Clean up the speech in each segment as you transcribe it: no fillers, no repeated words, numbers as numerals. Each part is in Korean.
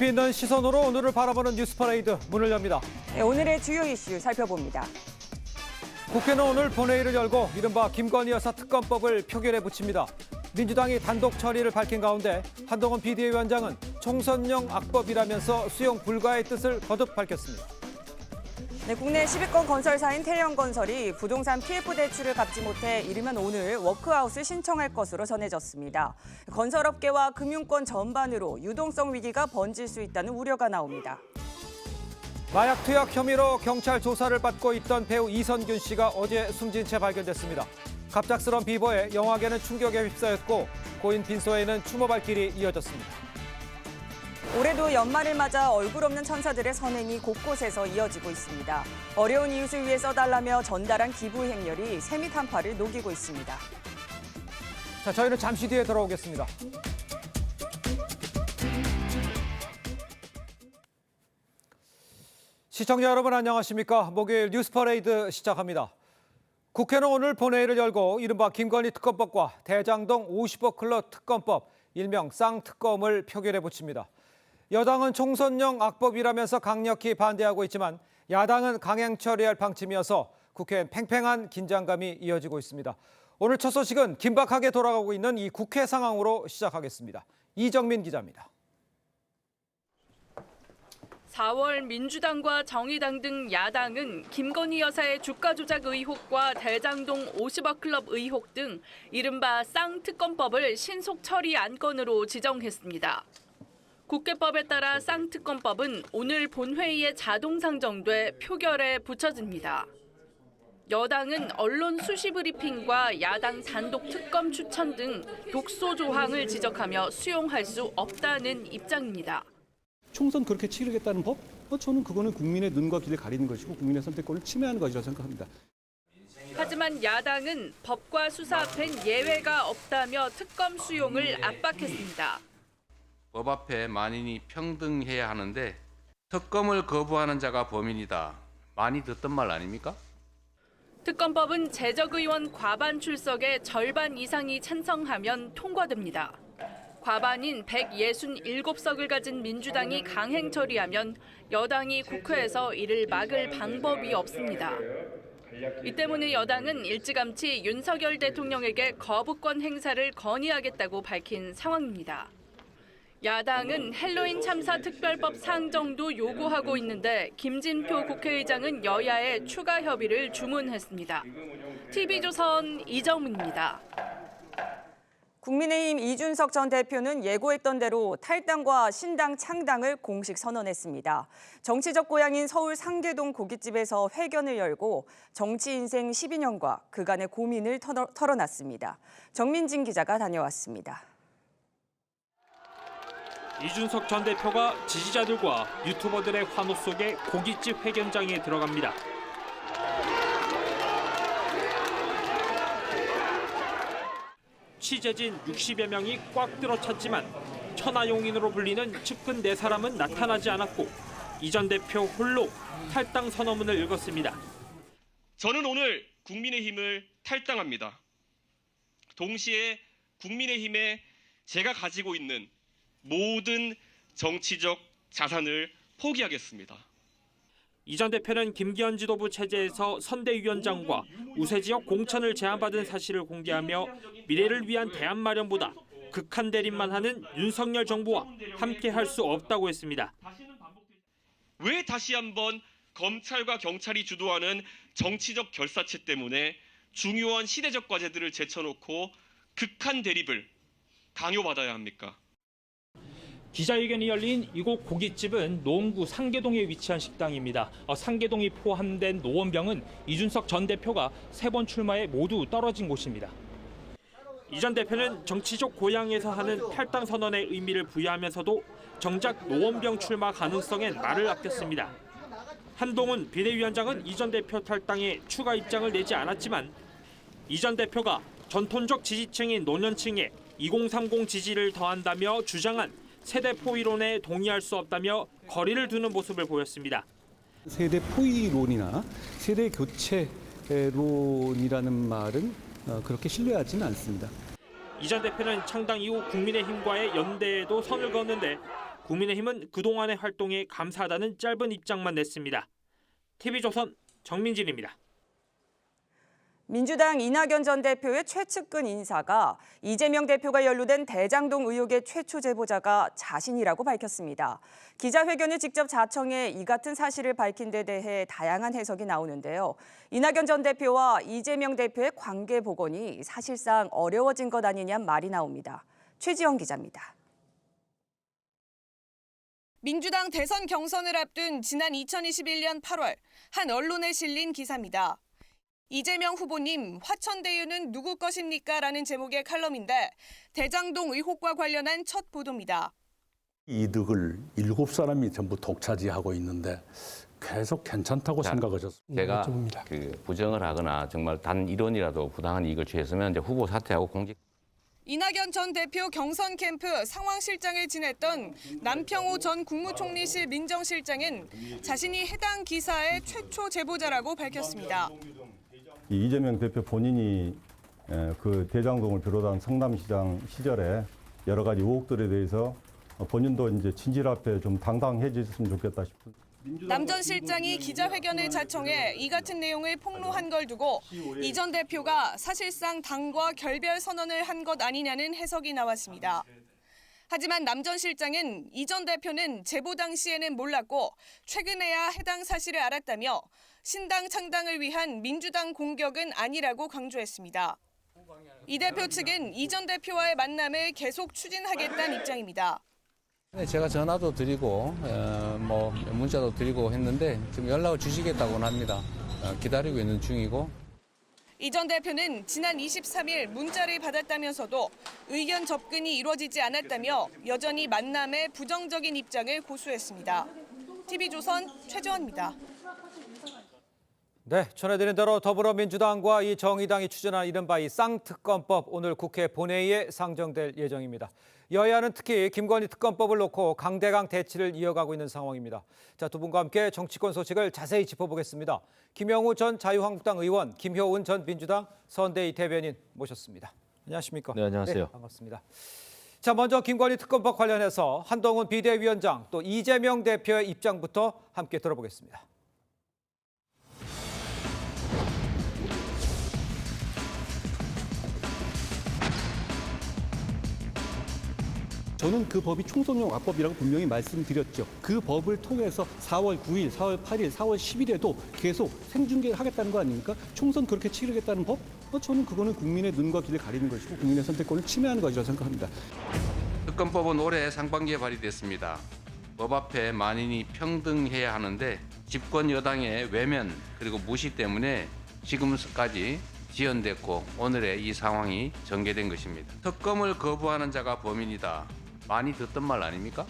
깊이 있는 시선으로 오늘을 바라보는 뉴스 퍼레이드 문을 엽니다. 네, 오늘의 주요 이슈 살펴봅니다. 국회는 오늘 본회의를 열고 이른바 김건희 여사 특검법을 표결에 붙입니다. 민주당이 단독 처리를 밝힌 가운데 한동훈 비대위원장은 총선용 악법이라면서 수용 불가의 뜻을 거듭 밝혔습니다. 네, 국내 10위권 건설사인 태영건설이 부동산 PF 대출을 갚지 못해 이르면 오늘 워크아웃을 신청할 것으로 전해졌습니다. 건설업계와 금융권 전반으로 유동성 위기가 번질 수 있다는 우려가 나옵니다. 마약 투약 혐의로 경찰 조사를 받고 있던 배우 이선균 씨가 어제 숨진 채 발견됐습니다. 갑작스런 비보에 영화계는 충격에 휩싸였고 고인 빈소에는 추모 발길이 이어졌습니다. 올해도 연말을 맞아 얼굴 없는 천사들의 선행이 곳곳에서 이어지고 있습니다. 어려운 이웃을 위해 써달라며 전달한 기부 행렬이 세미 탄파를 녹이고 있습니다. 자, 저희는 잠시 뒤에 돌아오겠습니다. 시청자 여러분 안녕하십니까? 목요일 뉴스 퍼레이드 시작합니다. 국회는 오늘 본회의를 열고 이른바 김건희 특검법과 대장동 50억 클럽 특검법, 일명 쌍특검을 표결에 붙입니다. 여당은 총선용 악법이라면서 강력히 반대하고 있지만 야당은 강행 처리할 방침이어서 국회엔 팽팽한 긴장감이 이어지고 있습니다. 오늘 첫 소식은 긴박하게 돌아가고 있는 이 국회 상황으로 시작하겠습니다. 이정민 기자입니다. 4월 민주당과 정의당 등 야당은 김건희 여사의 주가 조작 의혹과 대장동 50억 클럽 의혹 등 이른바 쌍특검법을 신속 처리 안건으로 지정했습니다. 국회법에 따라 쌍특검법은 오늘 본회의에 자동 상정돼 표결에 붙여집니다. 여당은 언론 수시 브리핑과 야당 단독 특검 추천 등 독소 조항을 지적하며 수용할 수 없다는 입장입니다. 총선 그렇게 치르겠다는 법? 저는 그거는 국민의 눈과 귀를 가리는 것이고 국민의 선택권을 침해하는 것이라고 생각합니다. 하지만 야당은 법과 수사 앞엔 예외가 없다며 특검 수용을 압박했습니다. 법 앞에 만인이 평등해야 하는데 특검을 거부하는 자가 범인이다. 많이 듣던 말 아닙니까? 특검법은 재적 의원 과반 출석의 절반 이상이 찬성하면 통과됩니다. 과반인 167석을 가진 민주당이 강행 처리하면 여당이 국회에서 이를 막을 방법이 없습니다. 이 때문에 여당은 일찌감치 윤석열 대통령에게 거부권 행사를 건의하겠다고 밝힌 상황입니다. 야당은 헬로윈 참사 특별법 상정도 요구하고 있는데 김진표 국회의장은 여야의 추가 협의를 주문했습니다. TV조선 이정민입니다. 국민의힘 이준석 전 대표는 예고했던 대로 탈당과 신당 창당을 공식 선언했습니다. 정치적 고향인 서울 상계동 고깃집에서 회견을 열고 정치 인생 12년과 그간의 고민을 털어놨습니다. 정민진 기자가 다녀왔습니다. 이준석 전 대표가 지지자들과 유튜버들의 환호 속에 고깃집 회견장에 들어갑니다. 취재진 60여 명이 꽉 들어찼지만 천하용인으로 불리는 측근 4사람은 나타나지 않았고 이 전 대표 홀로 탈당 선언문을 읽었습니다. 저는 오늘 국민의힘을 탈당합니다. 동시에 국민의힘에 제가 가지고 있는 모든 정치적 자산을 포기하겠습니다. 이 전 대표는 김기현 지도부 체제에서 선대위원장과 우세 지역 공천을 제안받은 사실을 공개하며 미래를 위한 대안 마련보다 극한 대립만 하는 윤석열 정부와 함께할 수 없다고 했습니다. 왜 다시 한번 검찰과 경찰이 주도하는 정치적 결사체 때문에 중요한 시대적 과제들을 제쳐놓고 극한 대립을 강요받아야 합니까? 기자회견이 열린 이곳 고깃집은 노원구 상계동에 위치한 식당입니다. 상계동이 포함된 노원병은 이준석 전 대표가 3번 출마에 모두 떨어진 곳입니다. 이 전 대표는 정치적 고향에서 하는 탈당 선언의 의미를 부여하면서도 정작 노원병 출마 가능성엔 말을 아꼈습니다. 한동훈 비대위원장은 이 전 대표 탈당에 추가 입장을 내지 않았지만 이 전 대표가 전통적 지지층인 노년층에 2030 지지를 더한다며 주장한 세대 포위론에 동의할 수 없다며 거리를 두는 모습을 보였습니다. 세대 포위론이나 세대 교체론이라는 말은 그렇게 신뢰하지는 않습니다. 이 전 대표는 창당 이후 국민의힘과의 연대에도 선을 그었는데 국민의힘은 그동안의 활동에 감사하다는 짧은 입장만 냈습니다. TV조선 정민진입니다. 민주당 이낙연 전 대표의 최측근 인사가 이재명 대표가 연루된 대장동 의혹의 최초 제보자가 자신이라고 밝혔습니다. 기자회견에 직접 자청해 이 같은 사실을 밝힌 데 대해 다양한 해석이 나오는데요. 이낙연 전 대표와 이재명 대표의 관계 복원이 사실상 어려워진 것 아니냐는 말이 나옵니다. 최지영 기자입니다. 민주당 대선 경선을 앞둔 지난 2021년 8월 한 언론에 실린 기사입니다. 이재명 후보님, 화천대유는 누구 것입니까? 라는 제목의 칼럼인데 대장동 의혹과 관련한 첫 보도입니다. 이득을 7사람이 전부 독차지하고 있는데 계속 괜찮다고 생각하셨습니다. 제가 부정을 하거나 정말 단 1원이라도 부당한 이익을 취했으면 이제 후보 사퇴하고 공직. 이낙연 전 대표 경선 캠프 상황실장을 지냈던 남평호 전 국무총리실 민정실장은 자신이 해당 기사의 최초 제보자라고 밝혔습니다. 이재명 대표 본인이 그 대장동을 비롯한 성남시장 시절에 여러 가지 의혹들에 대해서 본인도 이제 진실 앞에 좀 당당해졌으면 좋겠다 싶은. 남 전 실장이 기자회견을 자청해 이 같은 내용을 폭로한 걸 두고 이 전 대표가 사실상 당과 결별 선언을 한 것 아니냐는 해석이 나왔습니다. 하지만 남 전 실장은 이 전 대표는 제보 당시에는 몰랐고 최근에야 해당 사실을 알았다며 신당 창당을 위한 민주당 공격은 아니라고 강조했습니다. 이 대표 측은 이 전 대표와의 만남을 계속 추진하겠다는 입장입니다. 제가 전화도 드리고 문자도 드리고 했는데 지금 연락을 주시겠다고는 합니다. 기다리고 있는 중이고. 이 전 대표는 지난 23일 문자를 받았다면서도 의견 접근이 이루어지지 않았다며 여전히 만남에 부정적인 입장을 고수했습니다. TV조선 최재원입니다. 네, 전해드린 대로 더불어민주당과 이 정의당이 추진한 이른바 이 쌍특검법 오늘 국회 본회의에 상정될 예정입니다. 여야는 특히 김건희 특검법을 놓고 강대강 대치를 이어가고 있는 상황입니다. 자, 두 분과 함께 정치권 소식을 자세히 짚어보겠습니다. 김영우 전 자유한국당 의원, 김효은 전 민주당 선대위 대변인 모셨습니다. 안녕하십니까? 네, 안녕하세요. 네, 반갑습니다. 자, 먼저 김건희 특검법 관련해서 한동훈 비대위원장 또 이재명 대표의 입장부터 함께 들어보겠습니다. 저는 그 법이 총선용 악법이라고 분명히 말씀드렸죠. 그 법을 통해서 4월 9일, 4월 8일, 4월 10일에도 계속 생중계를 하겠다는 거 아닙니까? 총선 그렇게 치르겠다는 법? 저는 그거는 국민의 눈과 귀를 가리는 것이고 국민의 선택권을 침해하는 것이라고 생각합니다. 특검법은 올해 상반기에 발의됐습니다. 법 앞에 만인이 평등해야 하는데 집권 여당의 외면 그리고 무시 때문에 지금까지 지연됐고 오늘의 이 상황이 전개된 것입니다. 특검을 거부하는 자가 범인이다. 많이 듣던 말 아닙니까?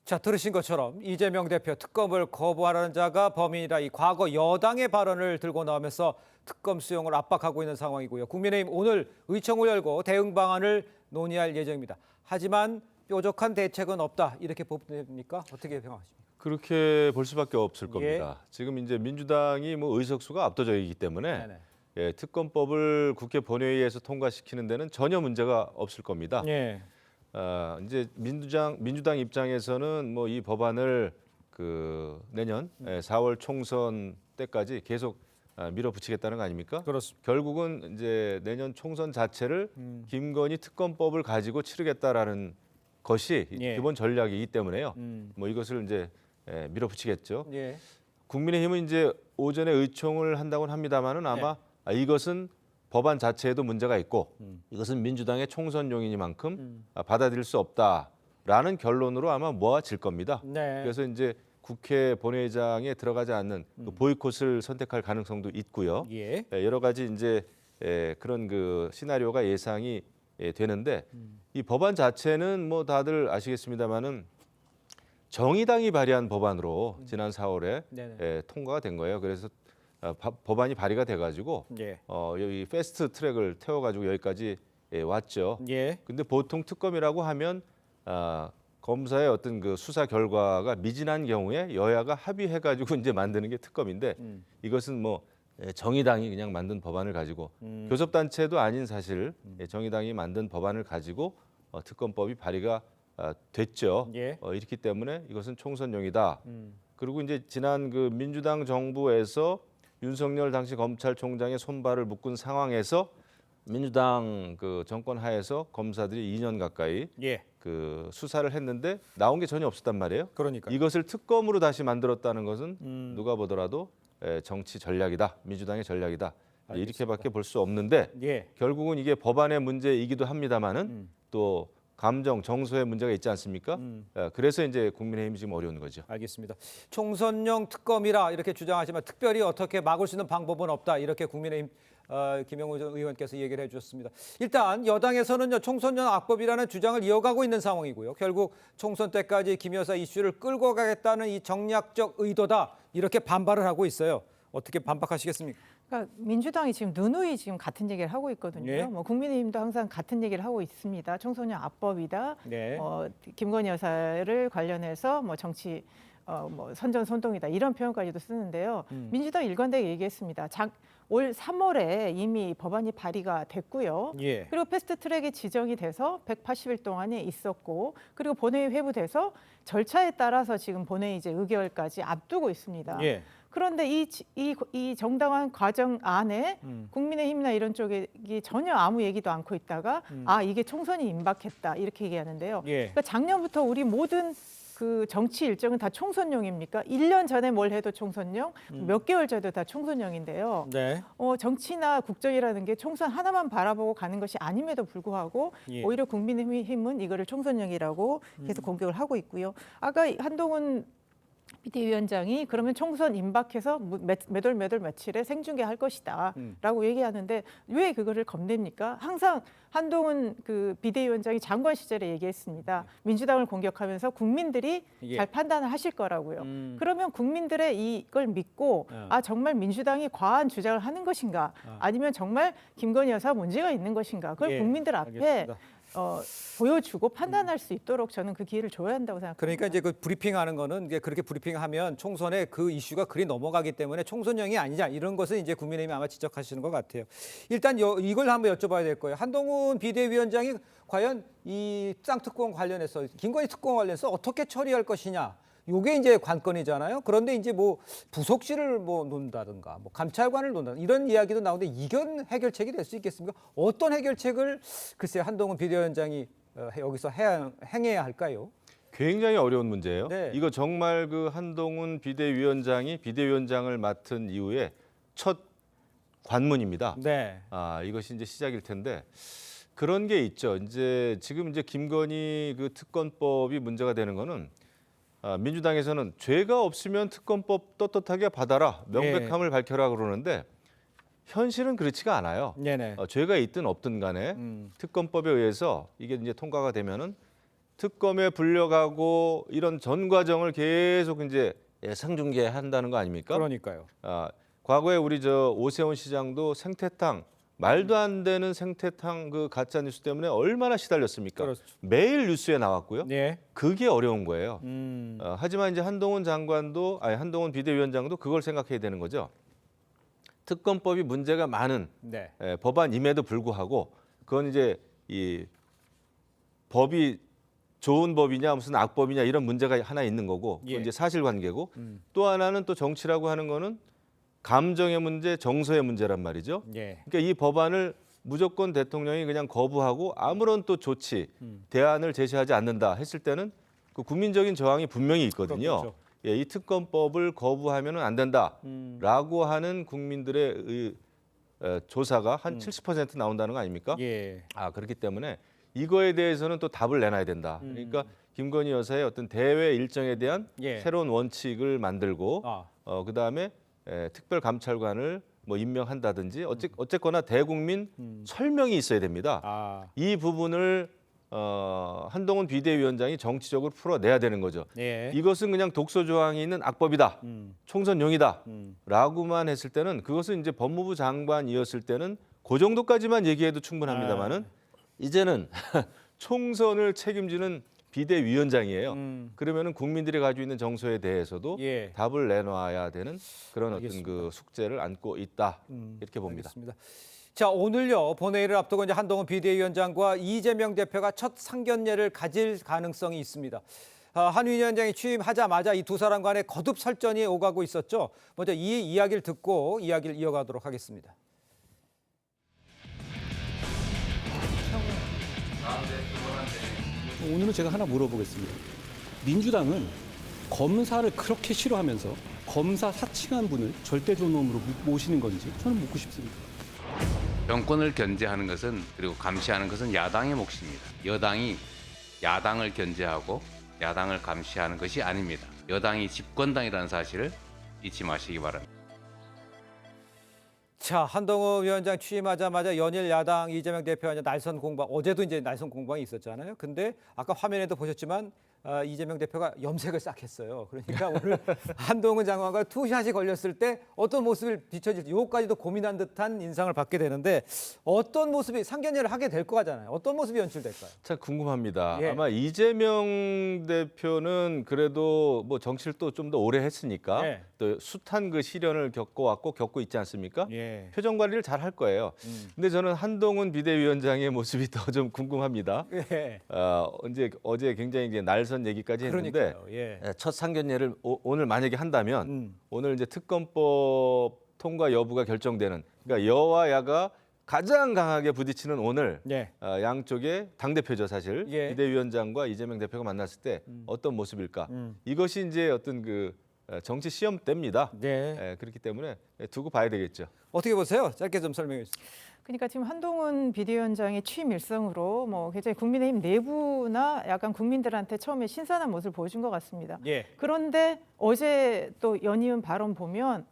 자, 들으신 것처럼 이재명 대표 특검을 거부하라는 자가 범인이라 이 과거 여당의 발언을 들고 나오면서 특검 수용을 압박하고 있는 상황이고요. 국민의힘 오늘 의총을 열고 대응 방안을 논의할 예정입니다. 하지만 뾰족한 대책은 없다. 이렇게 보십니까? 어떻게 생각하십니까? 그렇게 볼 수밖에 없을 겁니다. 지금 이제 민주당이 의석수가 압도적이기 때문에 특검법을 국회 본회의에서 통과시키는 데는 전혀 문제가 없을 겁니다. 이제 민주당 입장에서는 이 법안을 내년 4월 총선 때까지 계속 밀어붙이겠다는 거 아닙니까? 그렇습니다. 결국은 이제 내년 총선 자체를 김건희 특검법을 가지고 치르겠다라는 것이 기본 전략이기 때문에요. 이것을 이제 밀어붙이겠죠. 국민의힘은 이제 오전에 의총을 한다고는 합니다만은 아마 이것은 법안 자체에도 문제가 있고 이것은 민주당의 총선용이니만큼 받아들일 수 없다라는 결론으로 아마 모아질 겁니다. 그래서 이제 국회 본회의장에 들어가지 않는 보이콧을 선택할 가능성도 있고요. 여러 가지 이제 그런 시나리오가 예상이 되는데 이 법안 자체는 다들 아시겠습니다만은 정의당이 발의한 법안으로 지난 4월에 통과가 된 거예요. 그래서 법안이 발의가 돼가지고 여기 패스트 트랙을 태워가지고 여기까지 왔죠. 근데 보통 특검이라고 하면 검사의 어떤 수사 결과가 미진한 경우에 여야가 합의해가지고 이제 만드는 게 특검인데 이것은 정의당이 그냥 만든 법안을 가지고 교섭단체도 아닌 사실 정의당이 만든 법안을 가지고 특검법이 발의가 됐죠. 예. 이렇기 때문에 이것은 총선용이다. 그리고 이제 지난 그 민주당 정부에서 윤석열 당시 검찰총장의 손발을 묶은 상황에서 민주당 그 정권 하에서 검사들이 2년 가까이 예. 그 수사를 했는데 나온 게 전혀 없었단 말이에요. 그러니까 이것을 특검으로 다시 만들었다는 것은 누가 보더라도 정치 전략이다, 민주당의 전략이다. 이렇게밖에 볼 수 없는데 예. 결국은 이게 법안의 문제이기도 합니다만은 또 감정, 정서의 문제가 있지 않습니까? 그래서 이제 국민의힘이 지금 어려운 거죠. 알겠습니다. 총선용 특검이라 이렇게 주장하지만 특별히 어떻게 막을 수 있는 방법은 없다. 이렇게 국민의힘 김영우 전 의원께서 얘기를 해주셨습니다. 일단 여당에서는요, 총선용 악법이라는 주장을 이어가고 있는 상황이고요. 결국 총선 때까지 김 여사 이슈를 끌고 가겠다는 이 정략적 의도다. 이렇게 반발을 하고 있어요. 어떻게 반박하시겠습니까? 그러니까 민주당이 지금 누누이 지금 같은 얘기를 하고 있거든요. 예. 뭐 국민의힘도 항상 같은 얘기를 하고 있습니다. 총선용 악법이다. 네. 김건희 여사를 관련해서 뭐 정치 뭐 선전선동이다 이런 표현까지도 쓰는데요. 민주당 일관되게 얘기했습니다. 올 3월에 이미 법안이 발의가 됐고요. 예. 그리고 패스트트랙이 지정이 돼서 180일 동안에 있었고, 그리고 본회의 회부돼서 절차에 따라서 지금 본회의 이제 의결까지 앞두고 있습니다. 예. 그런데 이 정당한 과정 안에 국민의힘이나 이런 쪽이 전혀 아무 얘기도 않고 있다가 이게 총선이 임박했다 이렇게 얘기하는데요. 예. 그러니까 작년부터 우리 모든 그 정치 일정은 다 총선용입니까? 1년 전에 뭘 해도 총선용, 몇 개월 전에도 다 총선용인데요. 네. 정치나 국정이라는 게 총선 하나만 바라보고 가는 것이 아님에도 불구하고 예. 오히려 국민의힘은 이거를 총선용이라고 계속 공격을 하고 있고요. 아까 한동훈 비대위원장이 그러면 총선 임박해서 몇 월 며칠에 생중계할 것이다라고 얘기하는데 왜 그거를 겁냅니까? 항상 한동훈 그 비대위원장이 장관 시절에 얘기했습니다. 민주당을 공격하면서 국민들이 예. 잘 판단을 하실 거라고요. 그러면 국민들의 이걸 믿고 정말 민주당이 과한 주장을 하는 것인가, 아니면 정말 김건희 여사 문제가 있는 것인가, 그걸 예. 국민들 앞에 알겠습니다. 보여주고 판단할 수 있도록 저는 그 기회를 줘야 한다고 생각합니다. 그러니까 이제 그 브리핑하는 거는 이제 그렇게 브리핑하면 총선에 그 이슈가 그리 넘어가기 때문에 총선용이 아니냐 이런 것을 이제 국민의힘이 아마 지적하시는 것 같아요. 일단 이걸 한번 여쭤봐야 될 거예요. 한동훈 비대위원장이 과연 이 쌍특검 관련해서 김건희 특검 관련해서 어떻게 처리할 것이냐. 요게 이제 관건이잖아요. 그런데 이제 뭐 부속실을 뭐 논다든가 뭐 감찰관을 논다 이런 이야기도 나오는데 이건 해결책이 될 수 있겠습니까? 어떤 해결책을 글쎄 한동훈 비대위원장이 여기서 행해야 할까요? 굉장히 어려운 문제예요. 네. 이거 정말 그 한동훈 비대위원장이 비대위원장을 맡은 이후에 첫 관문입니다. 네. 이것이 이제 시작일 텐데 그런 게 있죠. 이제 지금 이제 김건희 그 특검법이 문제가 되는 거는 민주당에서는 죄가 없으면 특검법 떳떳하게 받아라, 명백함을 밝혀라 그러는데 현실은 그렇지가 않아요. 네네. 죄가 있든 없든 간에 특검법에 의해서 이게 이제 통과가 되면은 특검에 불려가고 이런 전 과정을 계속 이제 상중계한다는 거 아닙니까? 그러니까요. 과거에 우리 오세훈 시장도 생태탕 말도 안 되는 생태탕 그 가짜 뉴스 때문에 얼마나 시달렸습니까? 그렇죠. 매일 뉴스에 나왔고요. 네. 그게 어려운 거예요. 하지만 이제 한동훈 비대위원장도 그걸 생각해야 되는 거죠. 특검법이 문제가 많은 네. 법안임에도 불구하고 그건 이제 이 법이 좋은 법이냐 무슨 악법이냐 이런 문제가 하나 있는 거고 그건 예. 이제 사실관계고 또 하나는 또 정치라고 하는 거는 감정의 문제, 정서의 문제란 말이죠. 예. 그러니까 이 법안을 무조건 대통령이 그냥 거부하고 아무런 또 조치, 대안을 제시하지 않는다 했을 때는 그 국민적인 저항이 분명히 있거든요. 그렇죠. 이 특검법을 거부하면 안 된다라고 하는 국민들의 조사가 한 70% 나온다는 거 아닙니까? 예. 그렇기 때문에 이거에 대해서는 또 답을 내놔야 된다. 그러니까 김건희 여사의 어떤 대외 일정에 대한 예. 새로운 원칙을 만들고 그다음에 특별감찰관을 뭐 임명한다든지 어쨌거나 대국민 설명이 있어야 됩니다. 이 부분을 한동훈 비대위원장이 정치적으로 풀어내야 되는 거죠. 예. 이것은 그냥 독소 조항이 있는 악법이다, 총선용이다 라고만 했을 때는 그것은 이제 법무부 장관이었을 때는 그 정도까지만 얘기해도 충분합니다만은 이제는 총선을 책임지는 비대위원장이에요. 그러면은 국민들이 가지고 있는 정서에 대해서도 예. 답을 내놔야 되는 그런 알겠습니다. 어떤 그 숙제를 안고 있다 이렇게 봅니다. 알겠습니다. 자, 오늘요 본회의를 앞두고 이제 한동훈 비대위원장과 이재명 대표가 첫 상견례를 가질 가능성이 있습니다. 한 위원장이 취임하자마자 이 두 사람 간에 거듭 설전이 오가고 있었죠. 먼저 이 이야기를 듣고 이야기를 이어가도록 하겠습니다. 오늘은 제가 하나 물어보겠습니다. 민주당은 검사를 그렇게 싫어하면서 검사 사칭한 분을 절대존엄으로 모시는 건지 저는 묻고 싶습니다. 정권을 견제하는 것은 그리고 감시하는 것은 야당의 몫입니다. 여당이 야당을 견제하고 야당을 감시하는 것이 아닙니다. 여당이 집권당이라는 사실을 잊지 마시기 바랍니다. 자, 한동훈 위원장 취임하자마자 연일 야당 이재명 대표와 날선 공방, 어제도 이제 날선 공방이 있었잖아요. 근데 아까 화면에도 보셨지만 이재명 대표가 염색을 싹 했어요. 그러니까 오늘 한동훈 장관과 투샷이 걸렸을 때 어떤 모습을 비춰질지 요거까지도 고민한 듯한 인상을 받게 되는데 어떤 모습이 상견례를 하게 될 거 같잖아요. 어떤 모습이 연출될까요? 참 궁금합니다. 예. 아마 이재명 대표는 그래도 뭐 정치를 또 좀 더 오래 했으니까 예. 또 숱한 그 시련을 겪고 있지 않습니까? 예. 표정 관리를 잘 할 거예요. 근데 저는 한동훈 비대위원장의 모습이 더 좀 궁금합니다. 예. 어제 굉장히 이제 날선 얘기까지 했는데 그러니까요. 예. 첫 상견례를 오늘 만약에 한다면 오늘 이제 특검법 통과 여부가 결정되는, 그러니까 여와 야가 가장 강하게 부딪히는 오늘 예. 양쪽의 당대표죠 사실. 예. 비대위원장과 이재명 대표가 만났을 때 어떤 모습일까? 이것이 이제 어떤 그 정치 시험 때입니다. 네. 그렇기 때문에 두고 봐야 되겠죠. 어떻게 보세요? 짧게 좀 설명해 주세요. 그러니까 지금 한동훈 비대위원장의 취임 일성으로 뭐 굉장히 국민의힘 내부나 약간 국민들한테 처음에 신선한 모습을 보여준 것 같습니다. 예. 그런데 어제 또 연이은 발언 보면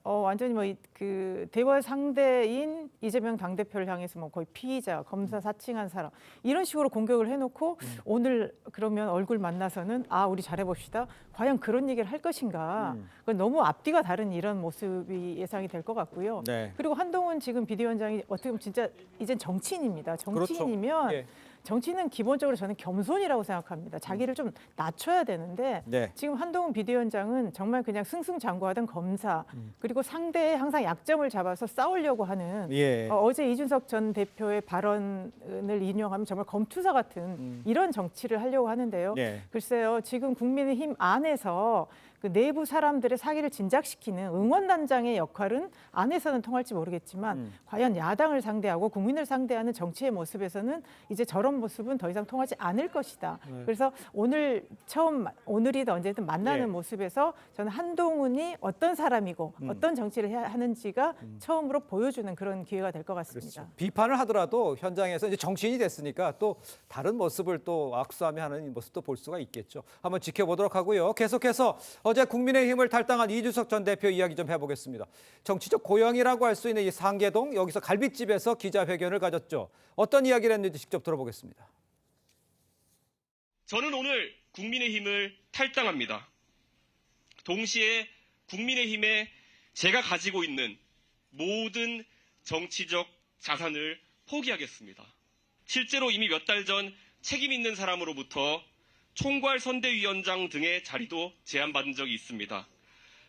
완전히 뭐 그 대화 상대인 이재명 당대표를 향해서 뭐 거의 피의자, 검사 사칭한 사람 이런 식으로 공격을 해놓고 오늘 그러면 얼굴 만나서는 우리 잘해봅시다. 과연 그런 얘기를 할 것인가? 그건 너무 앞뒤가 다른 이런 모습이 예상이 될 것 같고요. 네. 그리고 한동훈 지금 비대위원장이 어떻게 보면 진짜 이젠 정치인입니다. 정치인이면 그렇죠. 예. 정치는 기본적으로 저는 겸손이라고 생각합니다. 자기를 좀 낮춰야 되는데 네. 지금 한동훈 비대위원장은 정말 그냥 승승장구하던 검사 그리고 상대의 항상 약점을 잡아서 싸우려고 하는 예. 어제 이준석 전 대표의 발언을 인용하면 정말 검투사 같은 이런 정치를 하려고 하는데요. 네. 글쎄요. 지금 국민의힘 안에서 그 내부 사람들의 사기를 진작시키는 응원단장의 역할은 안에서는 통할지 모르겠지만 과연 야당을 상대하고 국민을 상대하는 정치의 모습에서는 이제 저런 모습은 더 이상 통하지 않을 것이다. 그래서 오늘이든 언제든 만나는 예. 모습에서 저는 한동훈이 어떤 사람이고 어떤 정치를 하는지가 처음으로 보여주는 그런 기회가 될 것 같습니다. 그렇죠. 비판을 하더라도 현장에서 이제 정치인이 됐으니까 또 다른 모습을 또 악수하며 하는 모습도 볼 수가 있겠죠. 한번 지켜보도록 하고요. 계속해서 어제 국민의힘을 탈당한 이준석 전 대표 이야기 좀 해보겠습니다. 정치적 고영이라고 할 수 있는 이 상계동 여기서 갈빗집에서 기자회견을 가졌죠. 어떤 이야기를 했는지 직접 들어보겠습니다. 저는 오늘 국민의힘을 탈당합니다. 동시에 국민의힘에 제가 가지고 있는 모든 정치적 자산을 포기하겠습니다. 실제로 이미 몇 달 전 책임 있는 사람으로부터 총괄 선대위원장 등의 자리도 제안받은 적이 있습니다.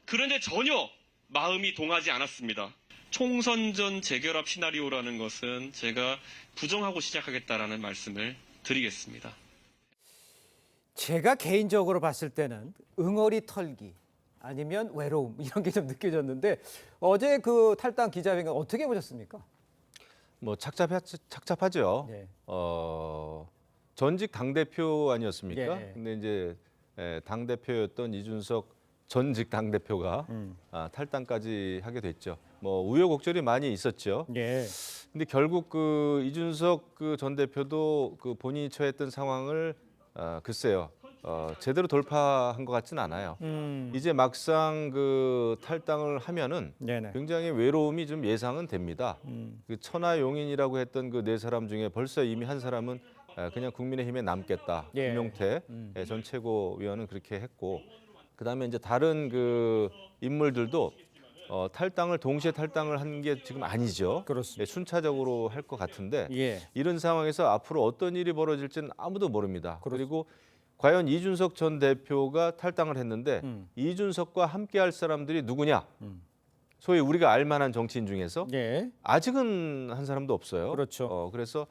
그런데 전혀 마음이 동하지 않았습니다. 총선 전 재결합 시나리오라는 것은 제가 부정하고 시작하겠다라는 말씀을 드리겠습니다. 제가 개인적으로 봤을 때는 응어리 털기 아니면 외로움 이런 게 좀 느껴졌는데 어제 그 탈당 기자회견 어떻게 보셨습니까? 뭐 착잡하죠. 네. 전직 당대표 아니었습니까? 예. 근데 이제 당대표였던 이준석 전직 당대표가 탈당까지 하게 됐죠. 뭐 우여곡절이 많이 있었죠. 예. 근데 결국 그 이준석 그 전 대표도 그 본인이 처했던 상황을 글쎄요. 제대로 돌파한 것 같지는 않아요. 이제 막상 그 탈당을 하면은 네네. 굉장히 외로움이 좀 예상은 됩니다. 그 천하용인이라고 했던 그 네 사람 중에 벌써 이미 한 사람은 그냥 국민의힘에 남겠다. 예. 김용태 전 최고위원은 그렇게 했고, 그다음에 이제 다른 그 인물들도 탈당을 동시에 탈당을 한 게 지금 아니죠. 그렇습니다. 순차적으로 할 것 같은데 예. 이런 상황에서 앞으로 어떤 일이 벌어질지는 아무도 모릅니다. 그렇습니다. 그리고 과연 이준석 전 대표가 탈당을 했는데 이준석과 함께할 사람들이 누구냐? 소위 우리가 알만한 정치인 중에서 예. 아직은 한 사람도 없어요. 그렇죠. 그래서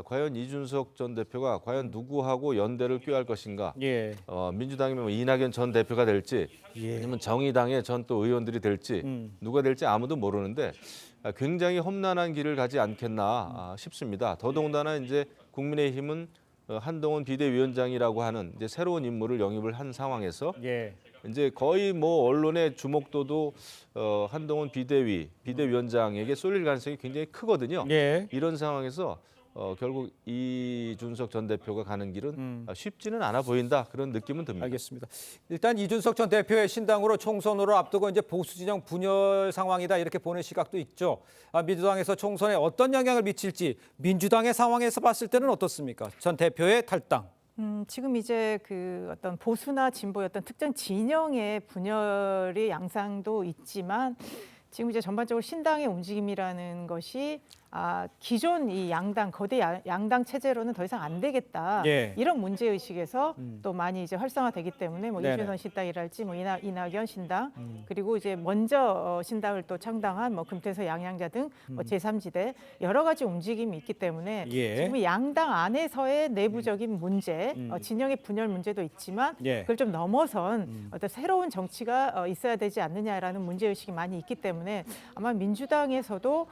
과연 이준석 전 대표가 과연 누구하고 연대를 꾀할 것인가? 예. 민주당이면 뭐 이낙연 전 대표가 될지, 아니면 정의당의 전 또 의원들이 될지 누가 될지 아무도 모르는데 굉장히 험난한 길을 가지 않겠나 싶습니다. 더더군다나 이제 국민의힘은 한동훈 비대위원장이라고 하는 이제 새로운 인물을 영입을 한 상황에서 예. 이제 거의 뭐 언론의 주목도도 한동훈 비대위원장에게 쏠릴 가능성이 굉장히 크거든요. 예. 이런 상황에서 결국 이준석 전 대표가 가는 길은 쉽지는 않아 보인다 그런 느낌은 듭니다. 알겠습니다. 일단 이준석 전 대표의 신당으로 총선으로 앞두고 이제 보수 진영 분열 상황이다 이렇게 보는 시각도 있죠. 민주당에서 총선에 어떤 영향을 미칠지 민주당의 상황에서 봤을 때는 어떻습니까? 전 대표의 탈당. 지금 이제 그 어떤 보수나 진보의 어떤 특정 진영의 분열의 양상도 있지만 지금 이제 전반적으로 신당의 움직임이라는 것이 기존 이 양당 거대 양당 체제로는 더 이상 안 되겠다. 예. 이런 문제 의식에서 또 많이 이제 활성화되기 때문에 뭐 네네. 이준석 신당이랄지 뭐 이낙연 신당 그리고 이제 먼저 신당을 또 창당한 뭐 금태섭 양양자 등 뭐 제3지대 여러 가지 움직임이 있기 때문에 예. 지금 이 양당 안에서의 내부적인 문제, 진영의 분열 문제도 있지만 예. 그걸 좀 넘어선 어떤 새로운 정치가 있어야 되지 않느냐라는 문제 의식이 많이 있기 때문에 아마 민주당에서도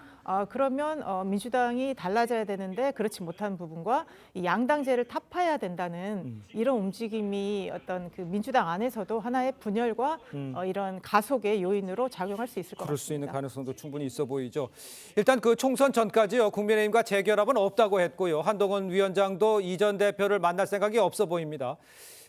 그러면 민주당이 달라져야 되는데 그렇지 못한 부분과 이 양당제를 타파해야 된다는 이런 움직임이 어떤 그 민주당 안에서도 하나의 분열과 이런 가속의 요인으로 작용할 수 있을 것 그럴 수 있는 같습니다. 가능성도 충분히 있어 보이죠. 일단 그 총선 전까지요. 국민의힘과 재결합은 없다고 했고요. 한동훈 위원장도 이 전 대표를 만날 생각이 없어 보입니다.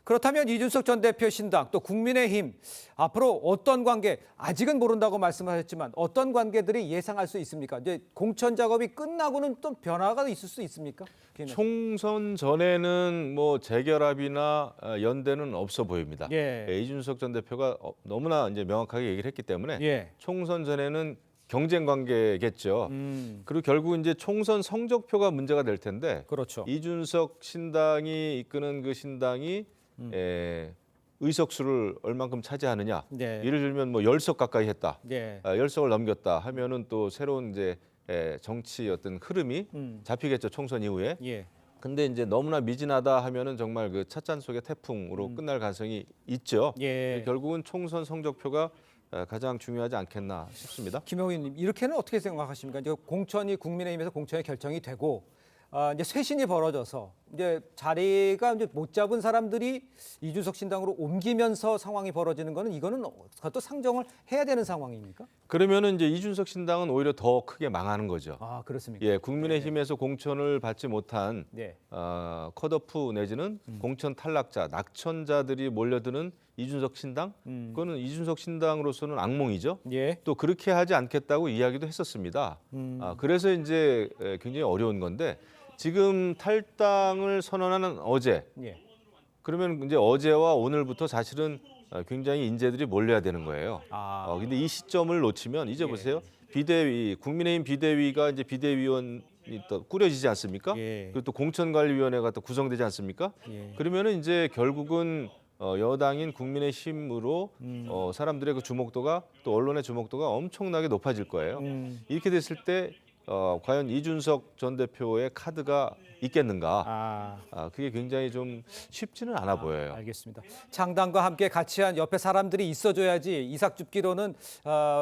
그렇다면 이준석 전 대표 신당 또 국민의힘 앞으로 어떤 관계 아직은 모른다고 말씀하셨지만 어떤 관계들이 예상할 수 있습니까? 이제 공천 작업이 끝나고는 또 변화가 있을 수 있습니까? 총선 전에는 뭐 재결합이나 연대는 없어 보입니다. 예. 이준석 전 대표가 너무나 이제 명확하게 얘기를 했기 때문에 예. 총선 전에는 경쟁 관계겠죠. 그리고 결국 이제 총선 성적표가 문제가 될 텐데 그렇죠. 이준석 신당이 이끄는 그 신당이 의석수를 얼만큼 차지하느냐. 네. 예를 들면 뭐 10석 가까이 했다. 예. 10석을 넘겼다 하면은 또 새로운 이제 정치 어떤 흐름이 잡히겠죠. 총선 이후에. 예. 근데 이제 너무나 미진하다 하면은 정말 그 찻잔 속의 태풍으로 끝날 가능성이 있죠. 예. 결국은 총선 성적표가 가장 중요하지 않겠나 싶습니다. 김영희님 이렇게는 어떻게 생각하십니까? 이제 공천이 국민의힘에서 공천이 결정이 되고 이제 쇄신이 벌어져서 이제 자리가 이제 못 잡은 사람들이 이준석 신당으로 옮기면서 상황이 벌어지는 거는 이거는 그것도 상정을 해야 되는 상황입니까? 그러면은 이제 이준석 신당은 오히려 더 크게 망하는 거죠. 아 그렇습니까? 예, 국민의힘에서 공천을 받지 못한 네. 컷오프 내지는 공천 탈락자, 낙천자들이 몰려드는 이준석 신당, 그거는 이준석 신당으로서는 악몽이죠. 예. 또 그렇게 하지 않겠다고 이야기도 했었습니다. 그래서 이제 굉장히 어려운 건데 지금 탈당을 선언하는 어제, 예. 그러면 이제 어제와 오늘부터 사실은 굉장히 인재들이 몰려야 되는 거예요. 근데 이 시점을 놓치면 이제 보세요. 비대위, 국민의힘 비대위가 이제 비대위원이 또 꾸려지지 않습니까? 예. 그리고 또 공천관리위원회가 또 구성되지 않습니까? 예. 그러면은 이제 결국은 여당인 국민의힘으로 사람들의 그 주목도가 또 언론의 주목도가 엄청나게 높아질 거예요. 이렇게 됐을 때 과연 이준석 전 대표의 카드가 있겠는가? 그게 굉장히 좀 쉽지는 않아 보여요. 알겠습니다. 창당과 함께 같이 한 옆에 사람들이 있어줘야지 이삭줍기로는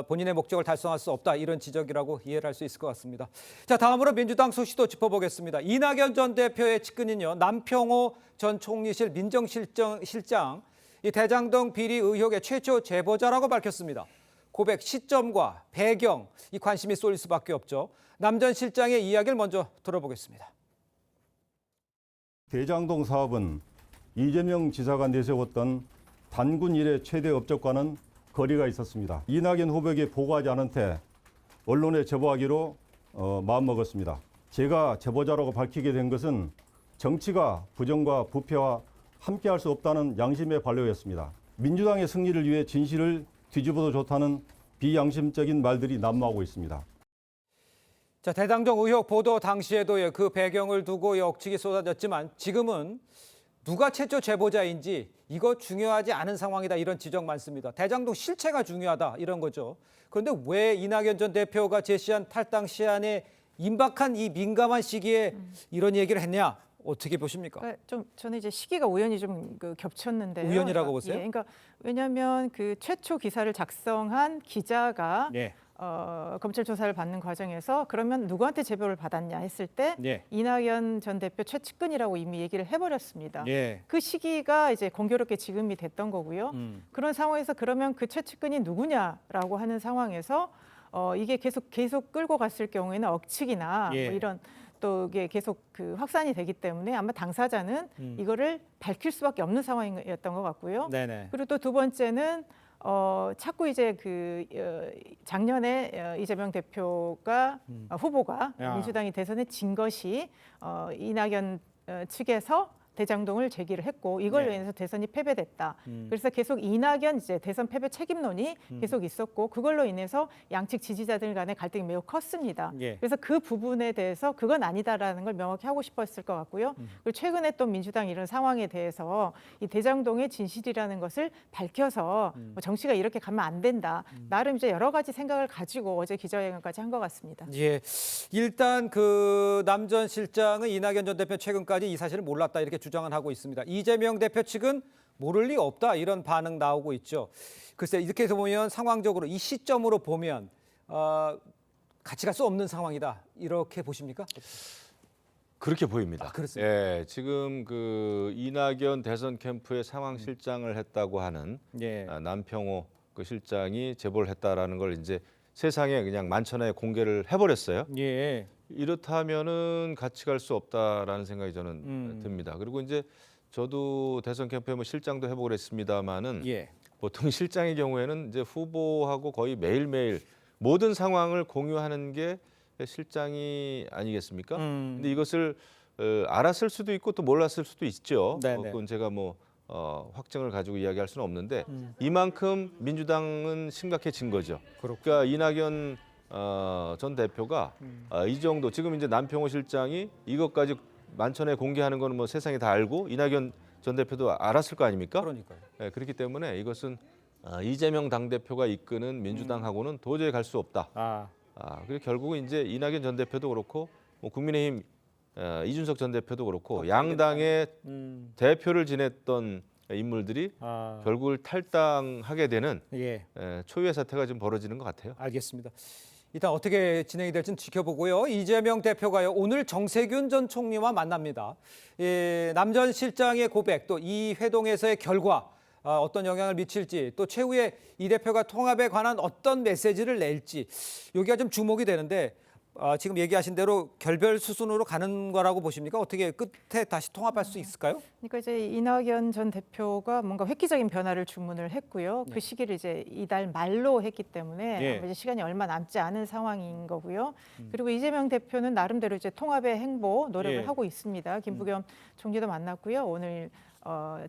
본인의 목적을 달성할 수 없다. 이런 지적이라고 이해를 할 수 있을 것 같습니다. 자, 다음으로 민주당 소식도 짚어보겠습니다. 이낙연 전 대표의 측근인요. 남평호 전 총리실 민정실장 이 대장동 비리 의혹의 최초 제보자라고 밝혔습니다. 고백 시점과 배경, 이 관심이 쏠릴 수밖에 없죠. 남 전 실장의 이야기를 먼저 들어보겠습니다. 대장동 사업은 이재명 지사가 내세웠던 단군 이래 최대 업적과는 거리가 있었습니다. 이낙연 후보에게 보고하지 않은 채 언론에 제보하기로 마음먹었습니다. 제가 제보자라고 밝히게 된 것은 정치가 부정과 부패와 함께할 수 없다는 양심의 반려였습니다. 민주당의 승리를 위해 진실을 뒤집어도 좋다는 비양심적인 말들이 난무하고 있습니다. 자, 대장동 의혹 보도 당시에도 그 배경을 두고 억측이 쏟아졌지만 지금은 누가 최초 제보자인지 이거 중요하지 않은 상황이다 이런 지적 많습니다. 대장동 실체가 중요하다 이런 거죠. 그런데 왜 이낙연 전 대표가 제시한 탈당 시한에 임박한 이 민감한 시기에 이런 얘기를 했냐? 어떻게 보십니까? 그러니까 저는 이제 시기가 우연히 좀 겹쳤는데요. 우연이라고 보세요? 예, 그러니까 왜냐하면 그 최초 기사를 작성한 기자가 네. 검찰 조사를 받는 과정에서 그러면 누구한테 제보를 받았냐 했을 때 네. 이낙연 전 대표 최측근이라고 이미 얘기를 해버렸습니다. 예. 그 시기가 이제 공교롭게 지금이 됐던 거고요. 그런 상황에서 그러면 그 최측근이 누구냐라고 하는 상황에서 이게 계속 끌고 갔을 경우에는 억측이나 예. 뭐 이런 또 이게 계속 그 확산이 되기 때문에 아마 당사자는 이거를 밝힐 수밖에 없는 상황이었던 것 같고요. 네네. 그리고 또 두 번째는 자꾸 이제 작년에 이재명 대표가 후보가 야. 민주당이 대선에 진 것이 이낙연 측에서 대장동을 제기를 했고 이걸로 네. 인해서 대선이 패배됐다. 그래서 계속 이낙연 이제 대선 패배 책임론이 계속 있었고 그걸로 인해서 양측 지지자들 간의 갈등이 매우 컸습니다. 예. 그래서 그 부분에 대해서 그건 아니다라는 걸 명확히 하고 싶었을 것 같고요. 그리고 최근에 또 민주당 이런 상황에 대해서 이 대장동의 진실이라는 것을 밝혀서 뭐 정치가 이렇게 가면 안 된다. 나름 이제 여러 가지 생각을 가지고 어제 기자회견까지 한 것 같습니다. 예, 일단 그 남 전 실장은 이낙연 전 대표 최근까지 이 사실을 몰랐다 이렇게 주장을 하고 있습니다. 이재명 대표 측은 모를 리 없다 이런 반응 나오고 있죠. 글쎄 이렇게 해서 보면 상황적으로 이 시점으로 보면 같이 갈 수 없는 상황이다 이렇게 보십니까? 그렇게 보입니다. 그렇습니다. 예, 지금 그 이낙연 대선 캠프의 상황 실장을 했다고 하는 예. 남평호 그 실장이 제보를 했다라는 걸 이제 세상에 그냥 만천하에 공개를 해버렸어요. 예. 이렇다면은 같이 갈 수 없다라는 생각이 저는 듭니다. 그리고 이제 저도 대선 캠프에 뭐 실장도 해보고 그랬습니다만은 예. 보통 실장의 경우에는 이제 후보하고 거의 매일매일 모든 상황을 공유하는 게 실장이 아니겠습니까? 근데 이것을 알았을 수도 있고 또 몰랐을 수도 있죠. 네네. 그건 제가 뭐 확정을 가지고 이야기할 수는 없는데 이만큼 민주당은 심각해진 거죠. 그러니까 이낙연 전 대표가 이 정도 지금 이제 남평호 실장이 이것까지 만천에 공개하는 거는 뭐 세상이 다 알고 이낙연 전 대표도 알았을 거 아닙니까? 그러니까요. 네, 그렇기 때문에 이것은 이재명 당대표가 이끄는 민주당하고는 도저히 갈 수 없다. 그리고 결국은 이제 이낙연 전 대표도 그렇고 뭐 국민의힘 이준석 전 대표도 그렇고 양당의 대표를 지냈던 인물들이 결국을 탈당하게 되는 예. 초유의 사태가 좀 벌어지는 것 같아요. 알겠습니다. 일단 어떻게 진행이 될지는 지켜보고요. 이재명 대표가요 오늘 정세균 전 총리와 만납니다. 남 전 실장의 고백 또 이 회동에서의 결과 어떤 영향을 미칠지 또 최후에 이 대표가 통합에 관한 어떤 메시지를 낼지 여기가 좀 주목이 되는데 지금 얘기하신 대로 결별 수순으로 가는 거라고 보십니까? 어떻게 끝에 다시 통합할 수 있을까요? 그러니까 이제 이낙연 전 대표가 뭔가 획기적인 변화를 주문을 했고요. 그 시기를 이제 이달 말로 했기 때문에 예. 아마 이제 시간이 얼마 남지 않은 상황인 거고요. 그리고 이재명 대표는 나름대로 이제 통합의 행보 노력을 예. 하고 있습니다. 김부겸 총리도 만났고요. 오늘